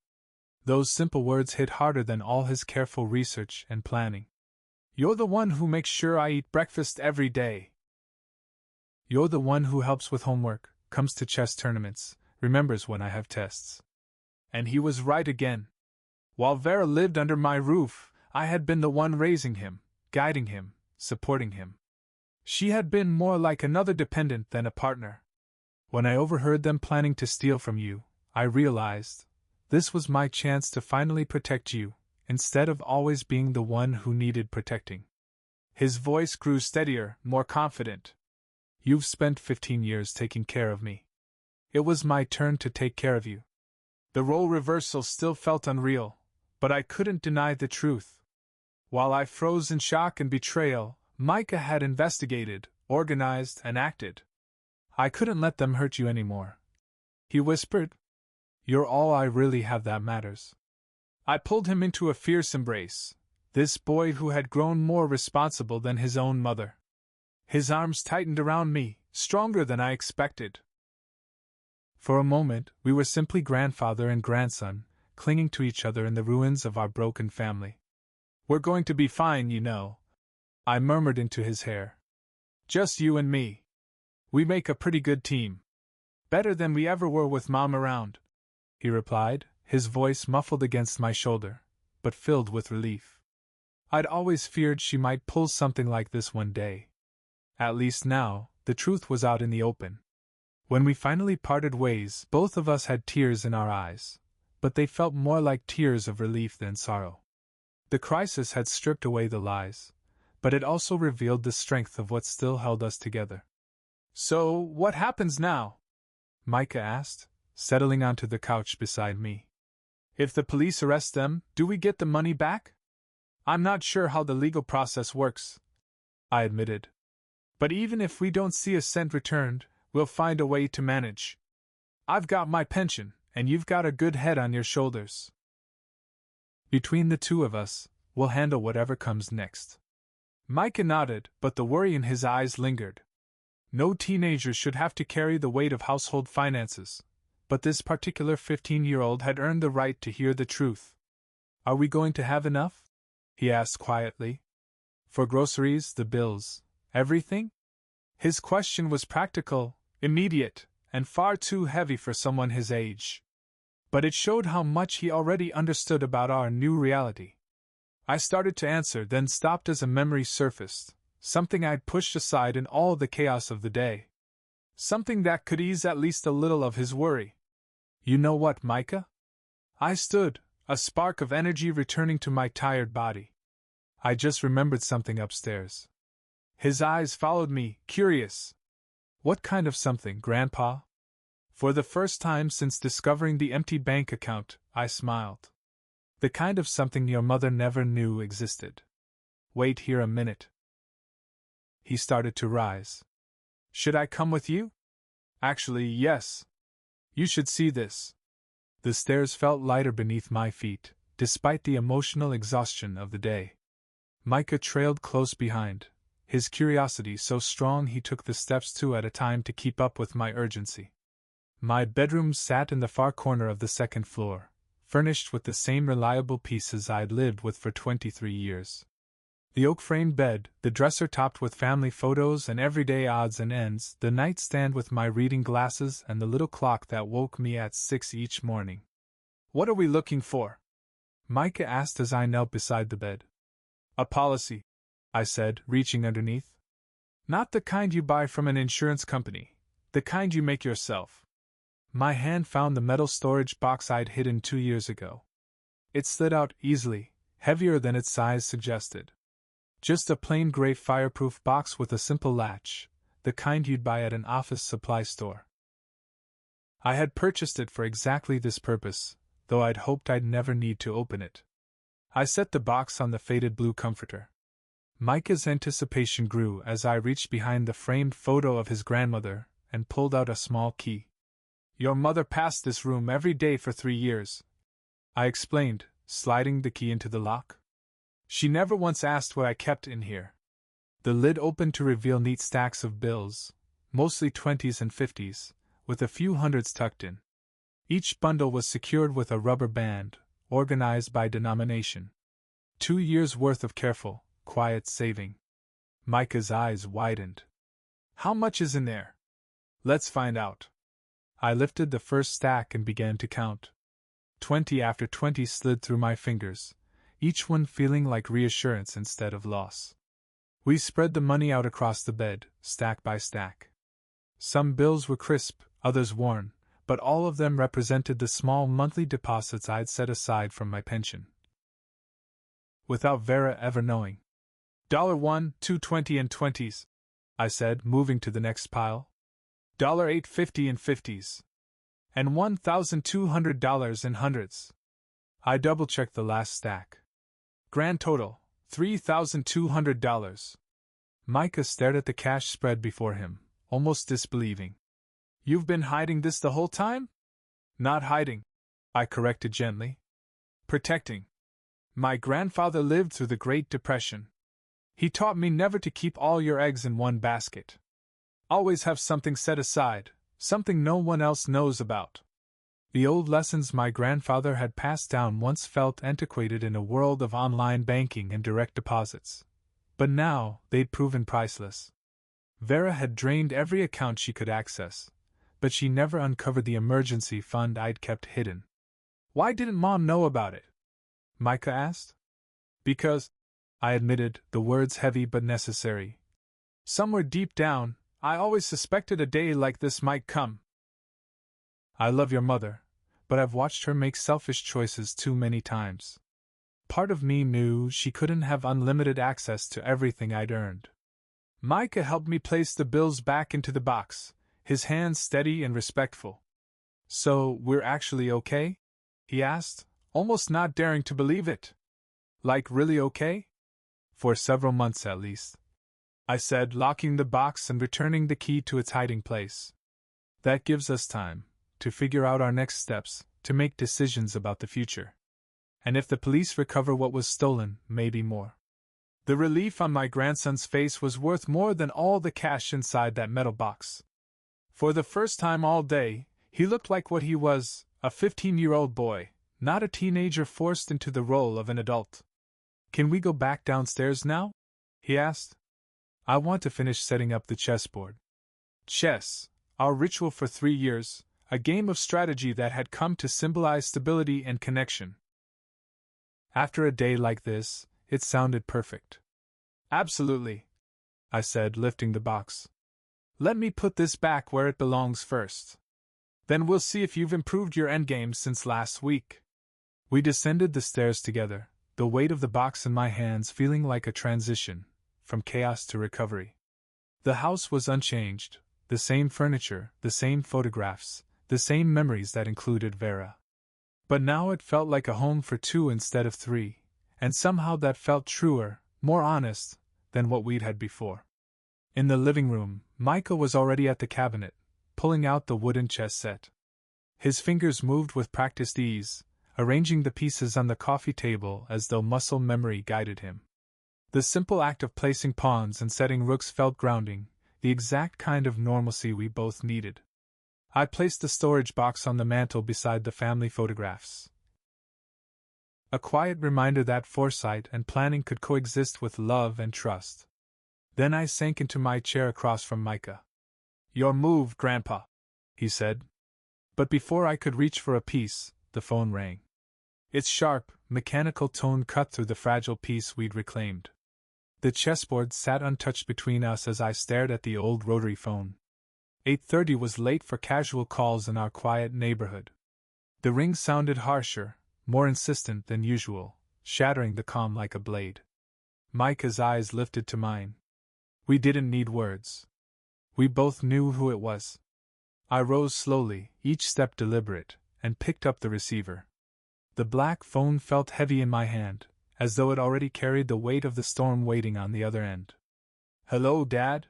Those simple words hit harder than all his careful research and planning. You're the one who makes sure I eat breakfast every day. You're the one who helps with homework, comes to chess tournaments, remembers when I have tests. And he was right again. While Vera lived under my roof, I had been the one raising him, guiding him, supporting him. She had been more like another dependent than a partner. When I overheard them planning to steal from you, I realized this was my chance to finally protect you, instead of always being the one who needed protecting. His voice grew steadier, more confident. You've spent 15 years taking care of me. It was my turn to take care of you. The role reversal still felt unreal, but I couldn't deny the truth. While I froze in shock and betrayal, Micah had investigated, organized, and acted. I couldn't let them hurt you anymore. He whispered. You're all I really have that matters. I pulled him into a fierce embrace, this boy who had grown more responsible than his own mother. His arms tightened around me, stronger than I expected. For a moment, we were simply grandfather and grandson, clinging to each other in the ruins of our broken family. We're going to be fine, you know, I murmured into his hair. Just you and me. We make a pretty good team. Better than we ever were with Mom around, he replied, his voice muffled against my shoulder, but filled with relief. I'd always feared she might pull something like this one day. At least now, the truth was out in the open. When we finally parted ways, both of us had tears in our eyes, but they felt more like tears of relief than sorrow. The crisis had stripped away the lies, but it also revealed the strength of what still held us together. So, what happens now? Micah asked, settling onto the couch beside me. If the police arrest them, do we get the money back? I'm not sure how the legal process works, I admitted. But even if we don't see a cent returned, we'll find a way to manage. I've got my pension, and you've got a good head on your shoulders. Between the two of us, we'll handle whatever comes next. Micah nodded, but the worry in his eyes lingered. No teenager should have to carry the weight of household finances, but this particular 15-year-old had earned the right to hear the truth. Are we going to have enough? He asked quietly. For groceries, the bills, everything? His question was practical, immediate, and far too heavy for someone his age. But it showed how much he already understood about our new reality. I started to answer, then stopped as a memory surfaced, something I'd pushed aside in all the chaos of the day. Something that could ease at least a little of his worry. You know what, Micah? I stood, a spark of energy returning to my tired body. I just remembered something upstairs. His eyes followed me, curious. What kind of something, Grandpa? For the first time since discovering the empty bank account, I smiled. The kind of something your mother never knew existed. Wait here a minute. He started to rise. Should I come with you? Actually, yes. You should see this. The stairs felt lighter beneath my feet, despite the emotional exhaustion of the day. Micah trailed close behind, his curiosity so strong he took the steps two at a time to keep up with my urgency. My bedroom sat in the far corner of the second floor, furnished with the same reliable pieces I'd lived with for 23 years. The oak-framed bed, the dresser topped with family photos and everyday odds and ends, the nightstand with my reading glasses, and the little clock that woke me at 6 each morning. What are we looking for? Micah asked as I knelt beside the bed. A policy, I said, reaching underneath. Not the kind you buy from an insurance company, the kind you make yourself. My hand found the metal storage box I'd hidden 2 years ago. It slid out easily, heavier than its size suggested. Just a plain gray fireproof box with a simple latch, the kind you'd buy at an office supply store. I had purchased it for exactly this purpose, though I'd hoped I'd never need to open it. I set the box on the faded blue comforter. Micah's anticipation grew as I reached behind the framed photo of his grandmother and pulled out a small key. Your mother passed this room every day for 3 years, I explained, sliding the key into the lock. She never once asked what I kept in here. The lid opened to reveal neat stacks of bills, mostly 20s and 50s, with a few hundreds tucked in. Each bundle was secured with a rubber band, organized by denomination. 2 years' worth of careful, quiet saving. Micah's eyes widened. How much is in there? Let's find out. I lifted the first stack and began to count. 20 after 20 slid through my fingers, each one feeling like reassurance instead of loss. We spread the money out across the bed, stack by stack. Some bills were crisp, others worn, but all of them represented the small monthly deposits I'd set aside from my pension. Without Vera ever knowing. $1, $2.20 and 20s, I said, moving to the next pile. $8.50 in 50s. And $1,200 in hundreds. I double-checked the last stack. Grand total, $3,200. Micah stared at the cash spread before him, almost disbelieving. You've been hiding this the whole time? Not hiding, I corrected gently. Protecting. My grandfather lived through the Great Depression. He taught me never to keep all your eggs in one basket. Always have something set aside, something no one else knows about. The old lessons my grandfather had passed down once felt antiquated in a world of online banking and direct deposits. But now, they'd proven priceless. Vera had drained every account she could access, but she never uncovered the emergency fund I'd kept hidden. Why didn't Mom know about it? Micah asked. Because, I admitted, the words heavy but necessary. Somewhere deep down, I always suspected a day like this might come. I love your mother, but I've watched her make selfish choices too many times. Part of me knew she couldn't have unlimited access to everything I'd earned. Micah helped me place the bills back into the box, his hands steady and respectful. So, we're actually okay? He asked, almost not daring to believe it. Like really okay? For several months at least, I said, locking the box and returning the key to its hiding place. That gives us time to figure out our next steps, to make decisions about the future. And if the police recover what was stolen, maybe more. The relief on my grandson's face was worth more than all the cash inside that metal box. For the first time all day, he looked like what he was, a 15-year-old boy, not a teenager forced into the role of an adult. Can we go back downstairs now? He asked. I want to finish setting up the chessboard. Chess, our ritual for 3 years, a game of strategy that had come to symbolize stability and connection. After a day like this, it sounded perfect. Absolutely, I said, lifting the box. Let me put this back where it belongs first. Then we'll see if you've improved your endgame since last week. We descended the stairs together, the weight of the box in my hands feeling like a transition, from chaos to recovery. The house was unchanged, the same furniture, the same photographs, the same memories that included Vera. But now it felt like a home for 2 instead of 3, and somehow that felt truer, more honest, than what we'd had before. In the living room, Micah was already at the cabinet, pulling out the wooden chess set. His fingers moved with practiced ease, arranging the pieces on the coffee table as though muscle memory guided him. The simple act of placing pawns and setting rooks felt grounding, the exact kind of normalcy we both needed. I placed the storage box on the mantel beside the family photographs. A quiet reminder that foresight and planning could coexist with love and trust. Then I sank into my chair across from Micah. Your move, Grandpa, he said. But before I could reach for a piece, the phone rang. Its sharp, mechanical tone cut through the fragile peace we'd reclaimed. The chessboard sat untouched between us as I stared at the old rotary phone. 8:30 was late for casual calls in our quiet neighborhood. The ring sounded harsher, more insistent than usual, shattering the calm like a blade. Micah's eyes lifted to mine. We didn't need words. We both knew who it was. I rose slowly, each step deliberate, and picked up the receiver. The black phone felt heavy in my hand, as though it already carried the weight of the storm waiting on the other end. Hello, Dad?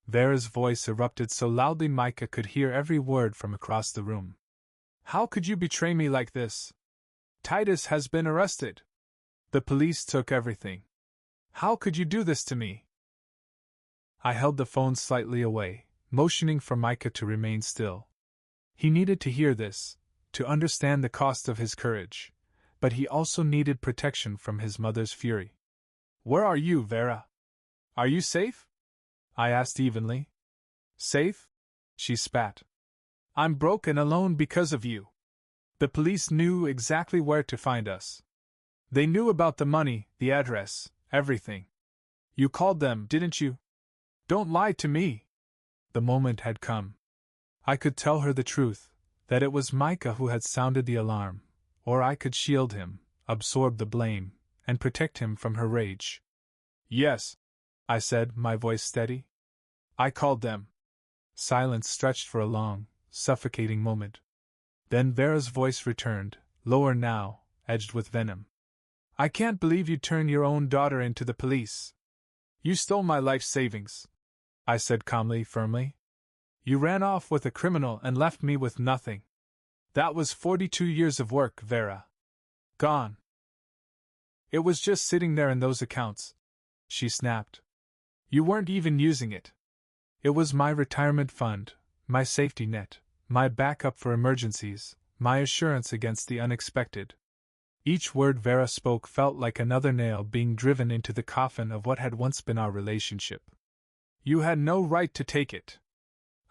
Vera's voice erupted so loudly Micah could hear every word from across the room. How could you betray me like this? Titus has been arrested. The police took everything. How could you do this to me? I held the phone slightly away, motioning for Micah to remain still. He needed to hear this, to understand the cost of his courage, but he also needed protection from his mother's fury. Where are you, Vera? Are you safe? I asked evenly. Safe? She spat. I'm broke and alone because of you. The police knew exactly where to find us. They knew about the money, the address, everything. You called them, didn't you? Don't lie to me. The moment had come. I could tell her the truth, that it was Micah who had sounded the alarm, or I could shield him, absorb the blame, and protect him from her rage. Yes, I said, my voice steady. I called them. Silence stretched for a long, suffocating moment. Then Vera's voice returned, lower now, edged with venom. I can't believe you turned your own daughter into the police. You stole my life savings, I said calmly, firmly. You ran off with a criminal and left me with nothing. That was 42 years of work, Vera. Gone. It was just sitting there in those accounts, she snapped. You weren't even using it. It was my retirement fund, my safety net, my backup for emergencies, my assurance against the unexpected. Each word Vera spoke felt like another nail being driven into the coffin of what had once been our relationship. You had no right to take it.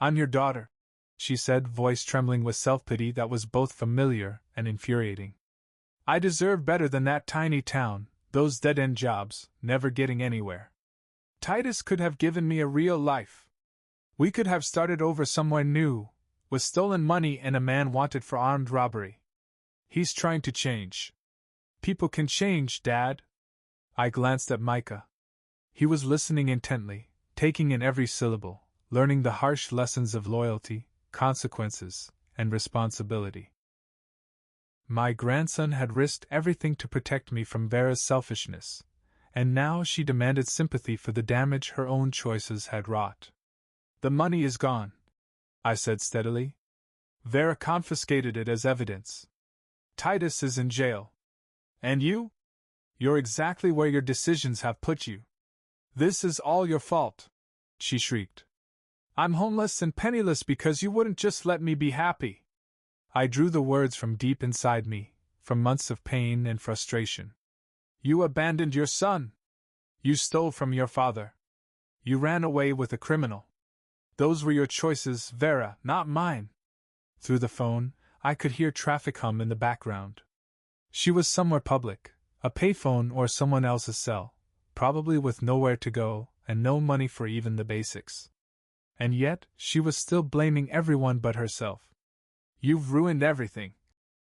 I'm your daughter, she said, voice trembling with self-pity that was both familiar and infuriating. I deserve better than that tiny town, those dead-end jobs, never getting anywhere. Titus could have given me a real life. We could have started over somewhere new, with stolen money and a man wanted for armed robbery. He's trying to change. People can change, Dad. I glanced at Micah. He was listening intently, taking in every syllable, learning the harsh lessons of loyalty, consequences, and responsibility. My grandson had risked everything to protect me from Vera's selfishness, and now she demanded sympathy for the damage her own choices had wrought. The money is gone, I said steadily. Vera confiscated it as evidence. Titus is in jail. And you? You're exactly where your decisions have put you. This is all your fault, she shrieked. I'm homeless and penniless because you wouldn't just let me be happy. I drew the words from deep inside me, from months of pain and frustration. You abandoned your son. You stole from your father. You ran away with a criminal. Those were your choices, Vera, not mine. Through the phone, I could hear traffic hum in the background. She was somewhere public, a payphone or someone else's cell, probably with nowhere to go and no money for even the basics. And yet, she was still blaming everyone but herself. You've ruined everything,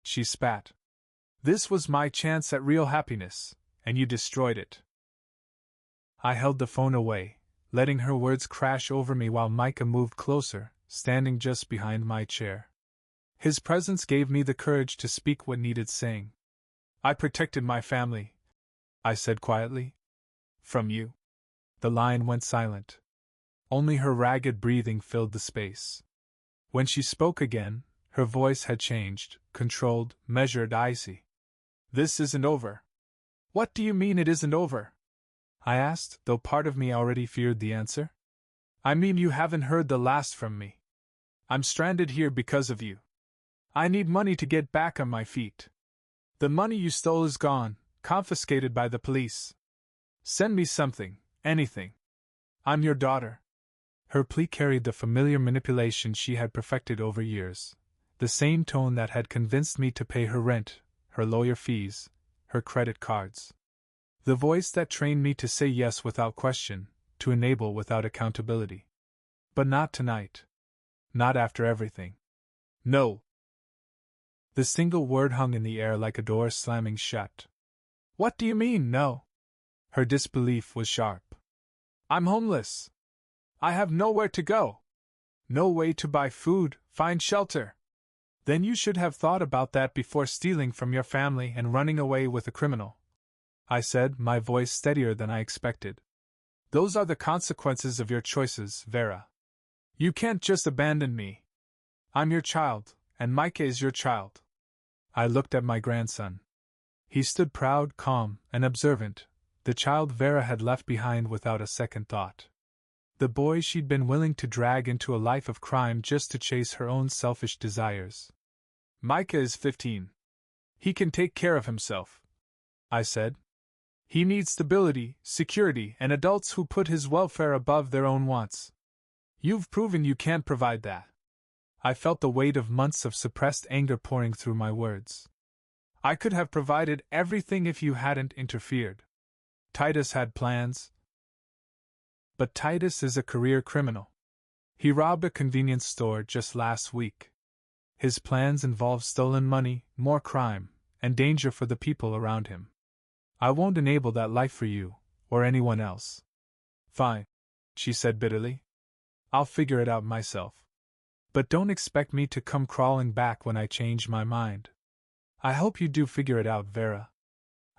she spat. This was my chance at real happiness, and you destroyed it. I held the phone away, letting her words crash over me while Micah moved closer, standing just behind my chair. His presence gave me the courage to speak what needed saying. I protected my family, I said quietly. From you. The line went silent. Only her ragged breathing filled the space. When she spoke again, her voice had changed, controlled, measured, icy. This isn't over. What do you mean it isn't over? I asked, though part of me already feared the answer. I mean you haven't heard the last from me. I'm stranded here because of you. I need money to get back on my feet. The money you stole is gone, confiscated by the police. Send me something, anything. I'm your daughter. Her plea carried the familiar manipulation she had perfected over years, the same tone that had convinced me to pay her rent, her lawyer fees, her credit cards. The voice that trained me to say yes without question, to enable without accountability. But not tonight. Not after everything. No. The single word hung in the air like a door slamming shut. What do you mean, no? Her disbelief was sharp. I'm homeless. I have nowhere to go. No way to buy food, find shelter. Then you should have thought about that before stealing from your family and running away with a criminal, I said, my voice steadier than I expected. Those are the consequences of your choices, Vera. You can't just abandon me. I'm your child, and Micah is your child. I looked at my grandson. He stood proud, calm, and observant, the child Vera had left behind without a second thought. The boy she'd been willing to drag into a life of crime just to chase her own selfish desires. Micah is 15. He can take care of himself, I said. He needs stability, security, and adults who put his welfare above their own wants. You've proven you can't provide that. I felt the weight of months of suppressed anger pouring through my words. I could have provided everything if you hadn't interfered. Titus had plans. But Titus is a career criminal. He robbed a convenience store just last week. His plans involve stolen money, more crime, and danger for the people around him. I won't enable that life for you, or anyone else. Fine, she said bitterly. I'll figure it out myself. But don't expect me to come crawling back when I change my mind. I hope you do figure it out, Vera.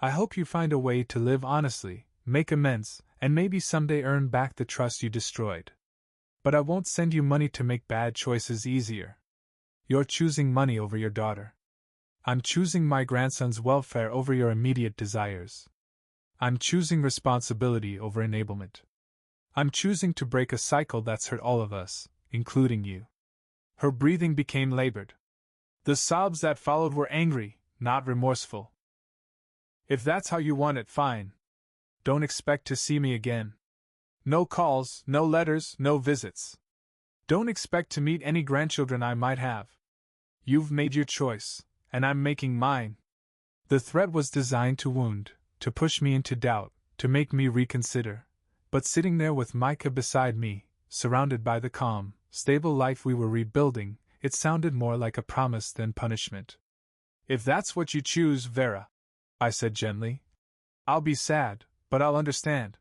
I hope you find a way to live honestly, make amends, and maybe someday earn back the trust you destroyed. But I won't send you money to make bad choices easier. You're choosing money over your daughter. I'm choosing my grandson's welfare over your immediate desires. I'm choosing responsibility over enablement. I'm choosing to break a cycle that's hurt all of us, including you. Her breathing became labored. The sobs that followed were angry, not remorseful. If that's how you want it, fine. Don't expect to see me again. No calls, no letters, no visits. Don't expect to meet any grandchildren I might have. You've made your choice, and I'm making mine. The threat was designed to wound, to push me into doubt, to make me reconsider. But sitting there with Micah beside me, surrounded by the calm, stable life we were rebuilding, it sounded more like a promise than punishment. If that's what you choose, Vera, I said gently, I'll be sad, but I'll understand.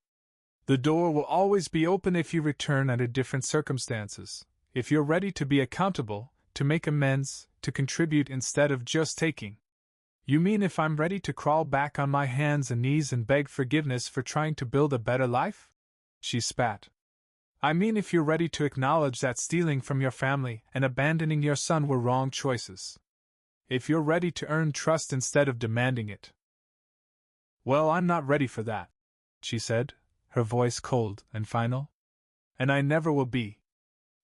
The door will always be open if you return under different circumstances, if you're ready to be accountable, to make amends, to contribute instead of just taking. You mean if I'm ready to crawl back on my hands and knees and beg forgiveness for trying to build a better life? She spat. I mean if you're ready to acknowledge that stealing from your family and abandoning your son were wrong choices. If you're ready to earn trust instead of demanding it. Well, I'm not ready for that, she said, her voice cold and final. And I never will be.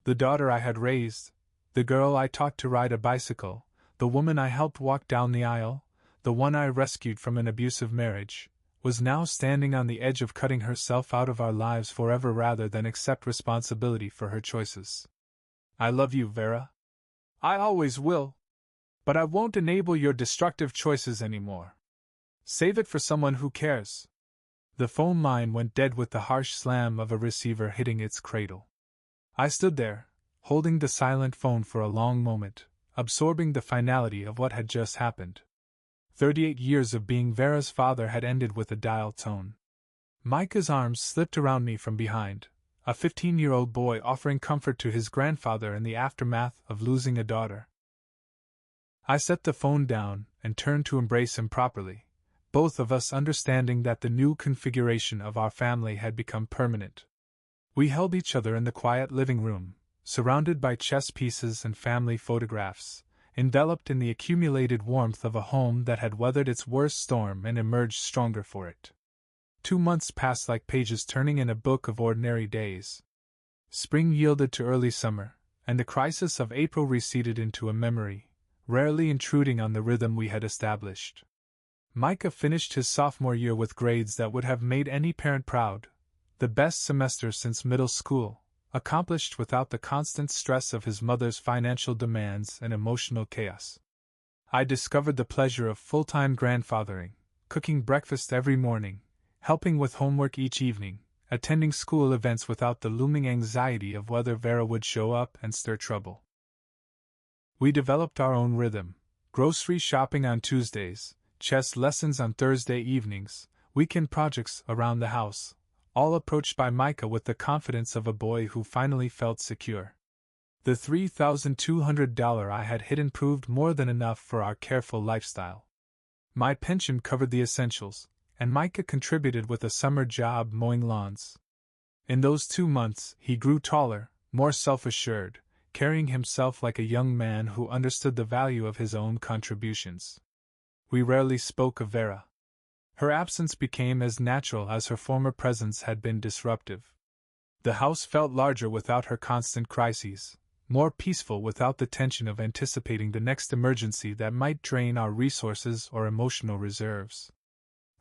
The daughter I had raised, the girl I taught to ride a bicycle, the woman I helped walk down the aisle, the one I rescued from an abusive marriage, was now standing on the edge of cutting herself out of our lives forever rather than accept responsibility for her choices. I love you, Vera. I always will. But I won't enable your destructive choices anymore. Save it for someone who cares. The phone line went dead with the harsh slam of a receiver hitting its cradle. I stood there, holding the silent phone for a long moment, absorbing the finality of what had just happened. 38 years of being Vera's father had ended with a dial tone. Micah's arms slipped around me from behind, a 15-year-old boy offering comfort to his grandfather in the aftermath of losing a daughter. I set the phone down and turned to embrace him properly, both of us understanding that the new configuration of our family had become permanent. We held each other in the quiet living room, surrounded by chess pieces and family photographs, enveloped in the accumulated warmth of a home that had weathered its worst storm and emerged stronger for it. 2 months passed like pages turning in a book of ordinary days. Spring yielded to early summer, and the crisis of April receded into a memory, rarely intruding on the rhythm we had established. Micah finished his sophomore year with grades that would have made any parent proud, the best semester since middle school, accomplished without the constant stress of his mother's financial demands and emotional chaos. I discovered the pleasure of full-time grandfathering, cooking breakfast every morning, helping with homework each evening, attending school events without the looming anxiety of whether Vera would show up and stir trouble. We developed our own rhythm, grocery shopping on Tuesdays, chess lessons on Thursday evenings, weekend projects around the house, all approached by Micah with the confidence of a boy who finally felt secure. The $3,200 I had hidden proved more than enough for our careful lifestyle. My pension covered the essentials, and Micah contributed with a summer job mowing lawns. In those 2 months, he grew taller, more self-assured, carrying himself like a young man who understood the value of his own contributions. We rarely spoke of Vera. Her absence became as natural as her former presence had been disruptive. The house felt larger without her constant crises, more peaceful without the tension of anticipating the next emergency that might drain our resources or emotional reserves.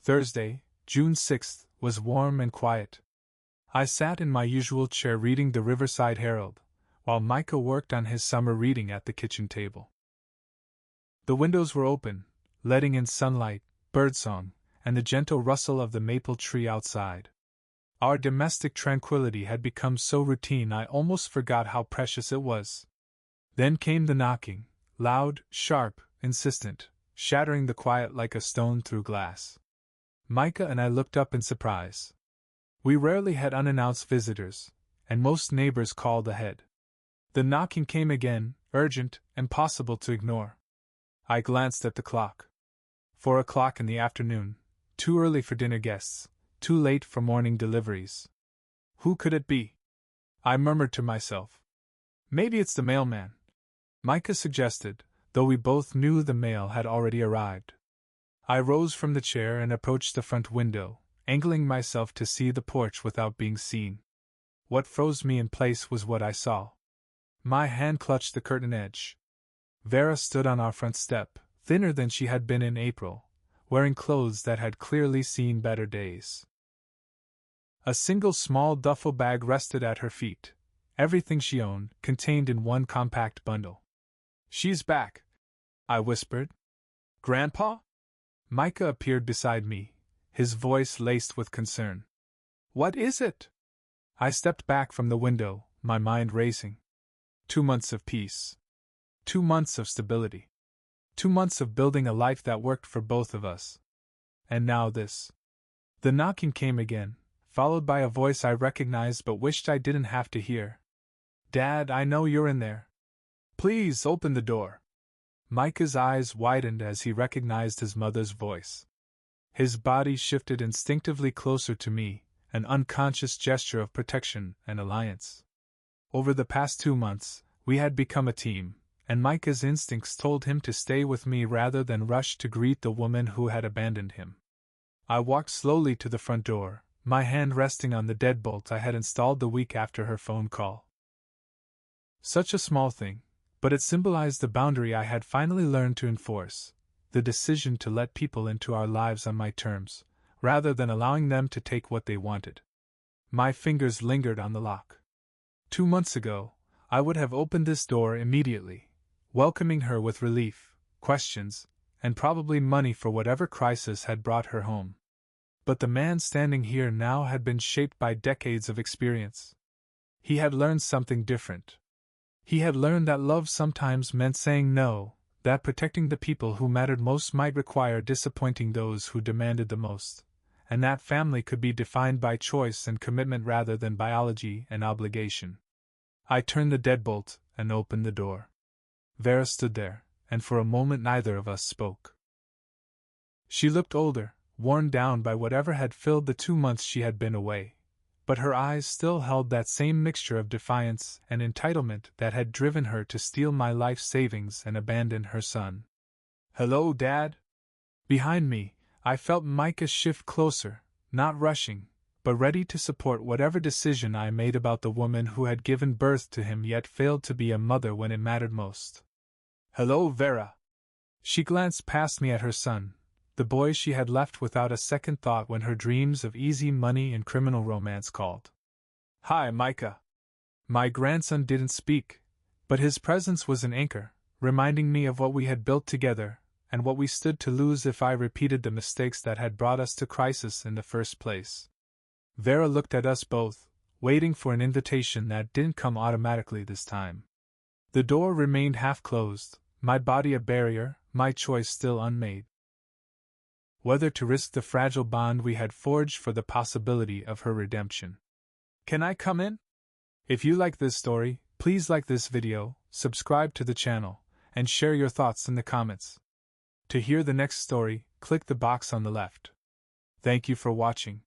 Thursday, June 6th, was warm and quiet. I sat in my usual chair reading the Riverside Herald, while Micah worked on his summer reading at the kitchen table. The windows were open, letting in sunlight, birdsong, and the gentle rustle of the maple tree outside. Our domestic tranquility had become so routine I almost forgot how precious it was. Then came the knocking, loud, sharp, insistent, shattering the quiet like a stone through glass. Micah and I looked up in surprise. We rarely had unannounced visitors, and most neighbors called ahead. The knocking came again, urgent, impossible to ignore. I glanced at the clock. 4 o'clock in the afternoon, too early for dinner guests, too late for morning deliveries. Who could it be? I murmured to myself. Maybe it's the mailman, Micah suggested, though we both knew the mail had already arrived. I rose from the chair and approached the front window, angling myself to see the porch without being seen. What froze me in place was what I saw. My hand clutched the curtain edge. Vera stood on our front step, thinner than she had been in April, wearing clothes that had clearly seen better days. A single small duffel bag rested at her feet, everything she owned contained in one compact bundle. "She's back," I whispered. "Grandpa?" Micah appeared beside me, his voice laced with concern. "What is it?" I stepped back from the window, my mind racing. 2 months of peace. 2 months of stability. 2 months of building a life that worked for both of us. And now this. The knocking came again, followed by a voice I recognized but wished I didn't have to hear. "Dad, I know you're in there. Please open the door." Micah's eyes widened as he recognized his mother's voice. His body shifted instinctively closer to me, an unconscious gesture of protection and alliance. Over the past 2 months, we had become a team, and Micah's instincts told him to stay with me rather than rush to greet the woman who had abandoned him. I walked slowly to the front door, my hand resting on the deadbolt I had installed the week after her phone call. Such a small thing, but it symbolized the boundary I had finally learned to enforce, the decision to let people into our lives on my terms, rather than allowing them to take what they wanted. My fingers lingered on the lock. 2 months ago, I would have opened this door immediately, welcoming her with relief, questions, and probably money for whatever crisis had brought her home. But the man standing here now had been shaped by decades of experience. He had learned something different. He had learned that love sometimes meant saying no, that protecting the people who mattered most might require disappointing those who demanded the most, and that family could be defined by choice and commitment rather than biology and obligation. I turned the deadbolt and opened the door. Vera stood there, and for a moment neither of us spoke. She looked older, worn down by whatever had filled the 2 months she had been away, but her eyes still held that same mixture of defiance and entitlement that had driven her to steal my life savings and abandon her son. "Hello, Dad?" Behind me, I felt Micah shift closer, not rushing, but ready to support whatever decision I made about the woman who had given birth to him yet failed to be a mother when it mattered most. "Hello, Vera." She glanced past me at her son, the boy she had left without a second thought when her dreams of easy money and criminal romance called. "Hi, Micah." My grandson didn't speak, but his presence was an anchor, reminding me of what we had built together, and what we stood to lose if I repeated the mistakes that had brought us to crisis in the first place. Vera looked at us both, waiting for an invitation that didn't come automatically this time. The door remained half-closed, my body a barrier, my choice still unmade. Whether to risk the fragile bond we had forged for the possibility of her redemption. Can I come in? If you like this story, please like this video, subscribe to the channel, and share your thoughts in the comments. To hear the next story, click the box on the left. Thank you for watching.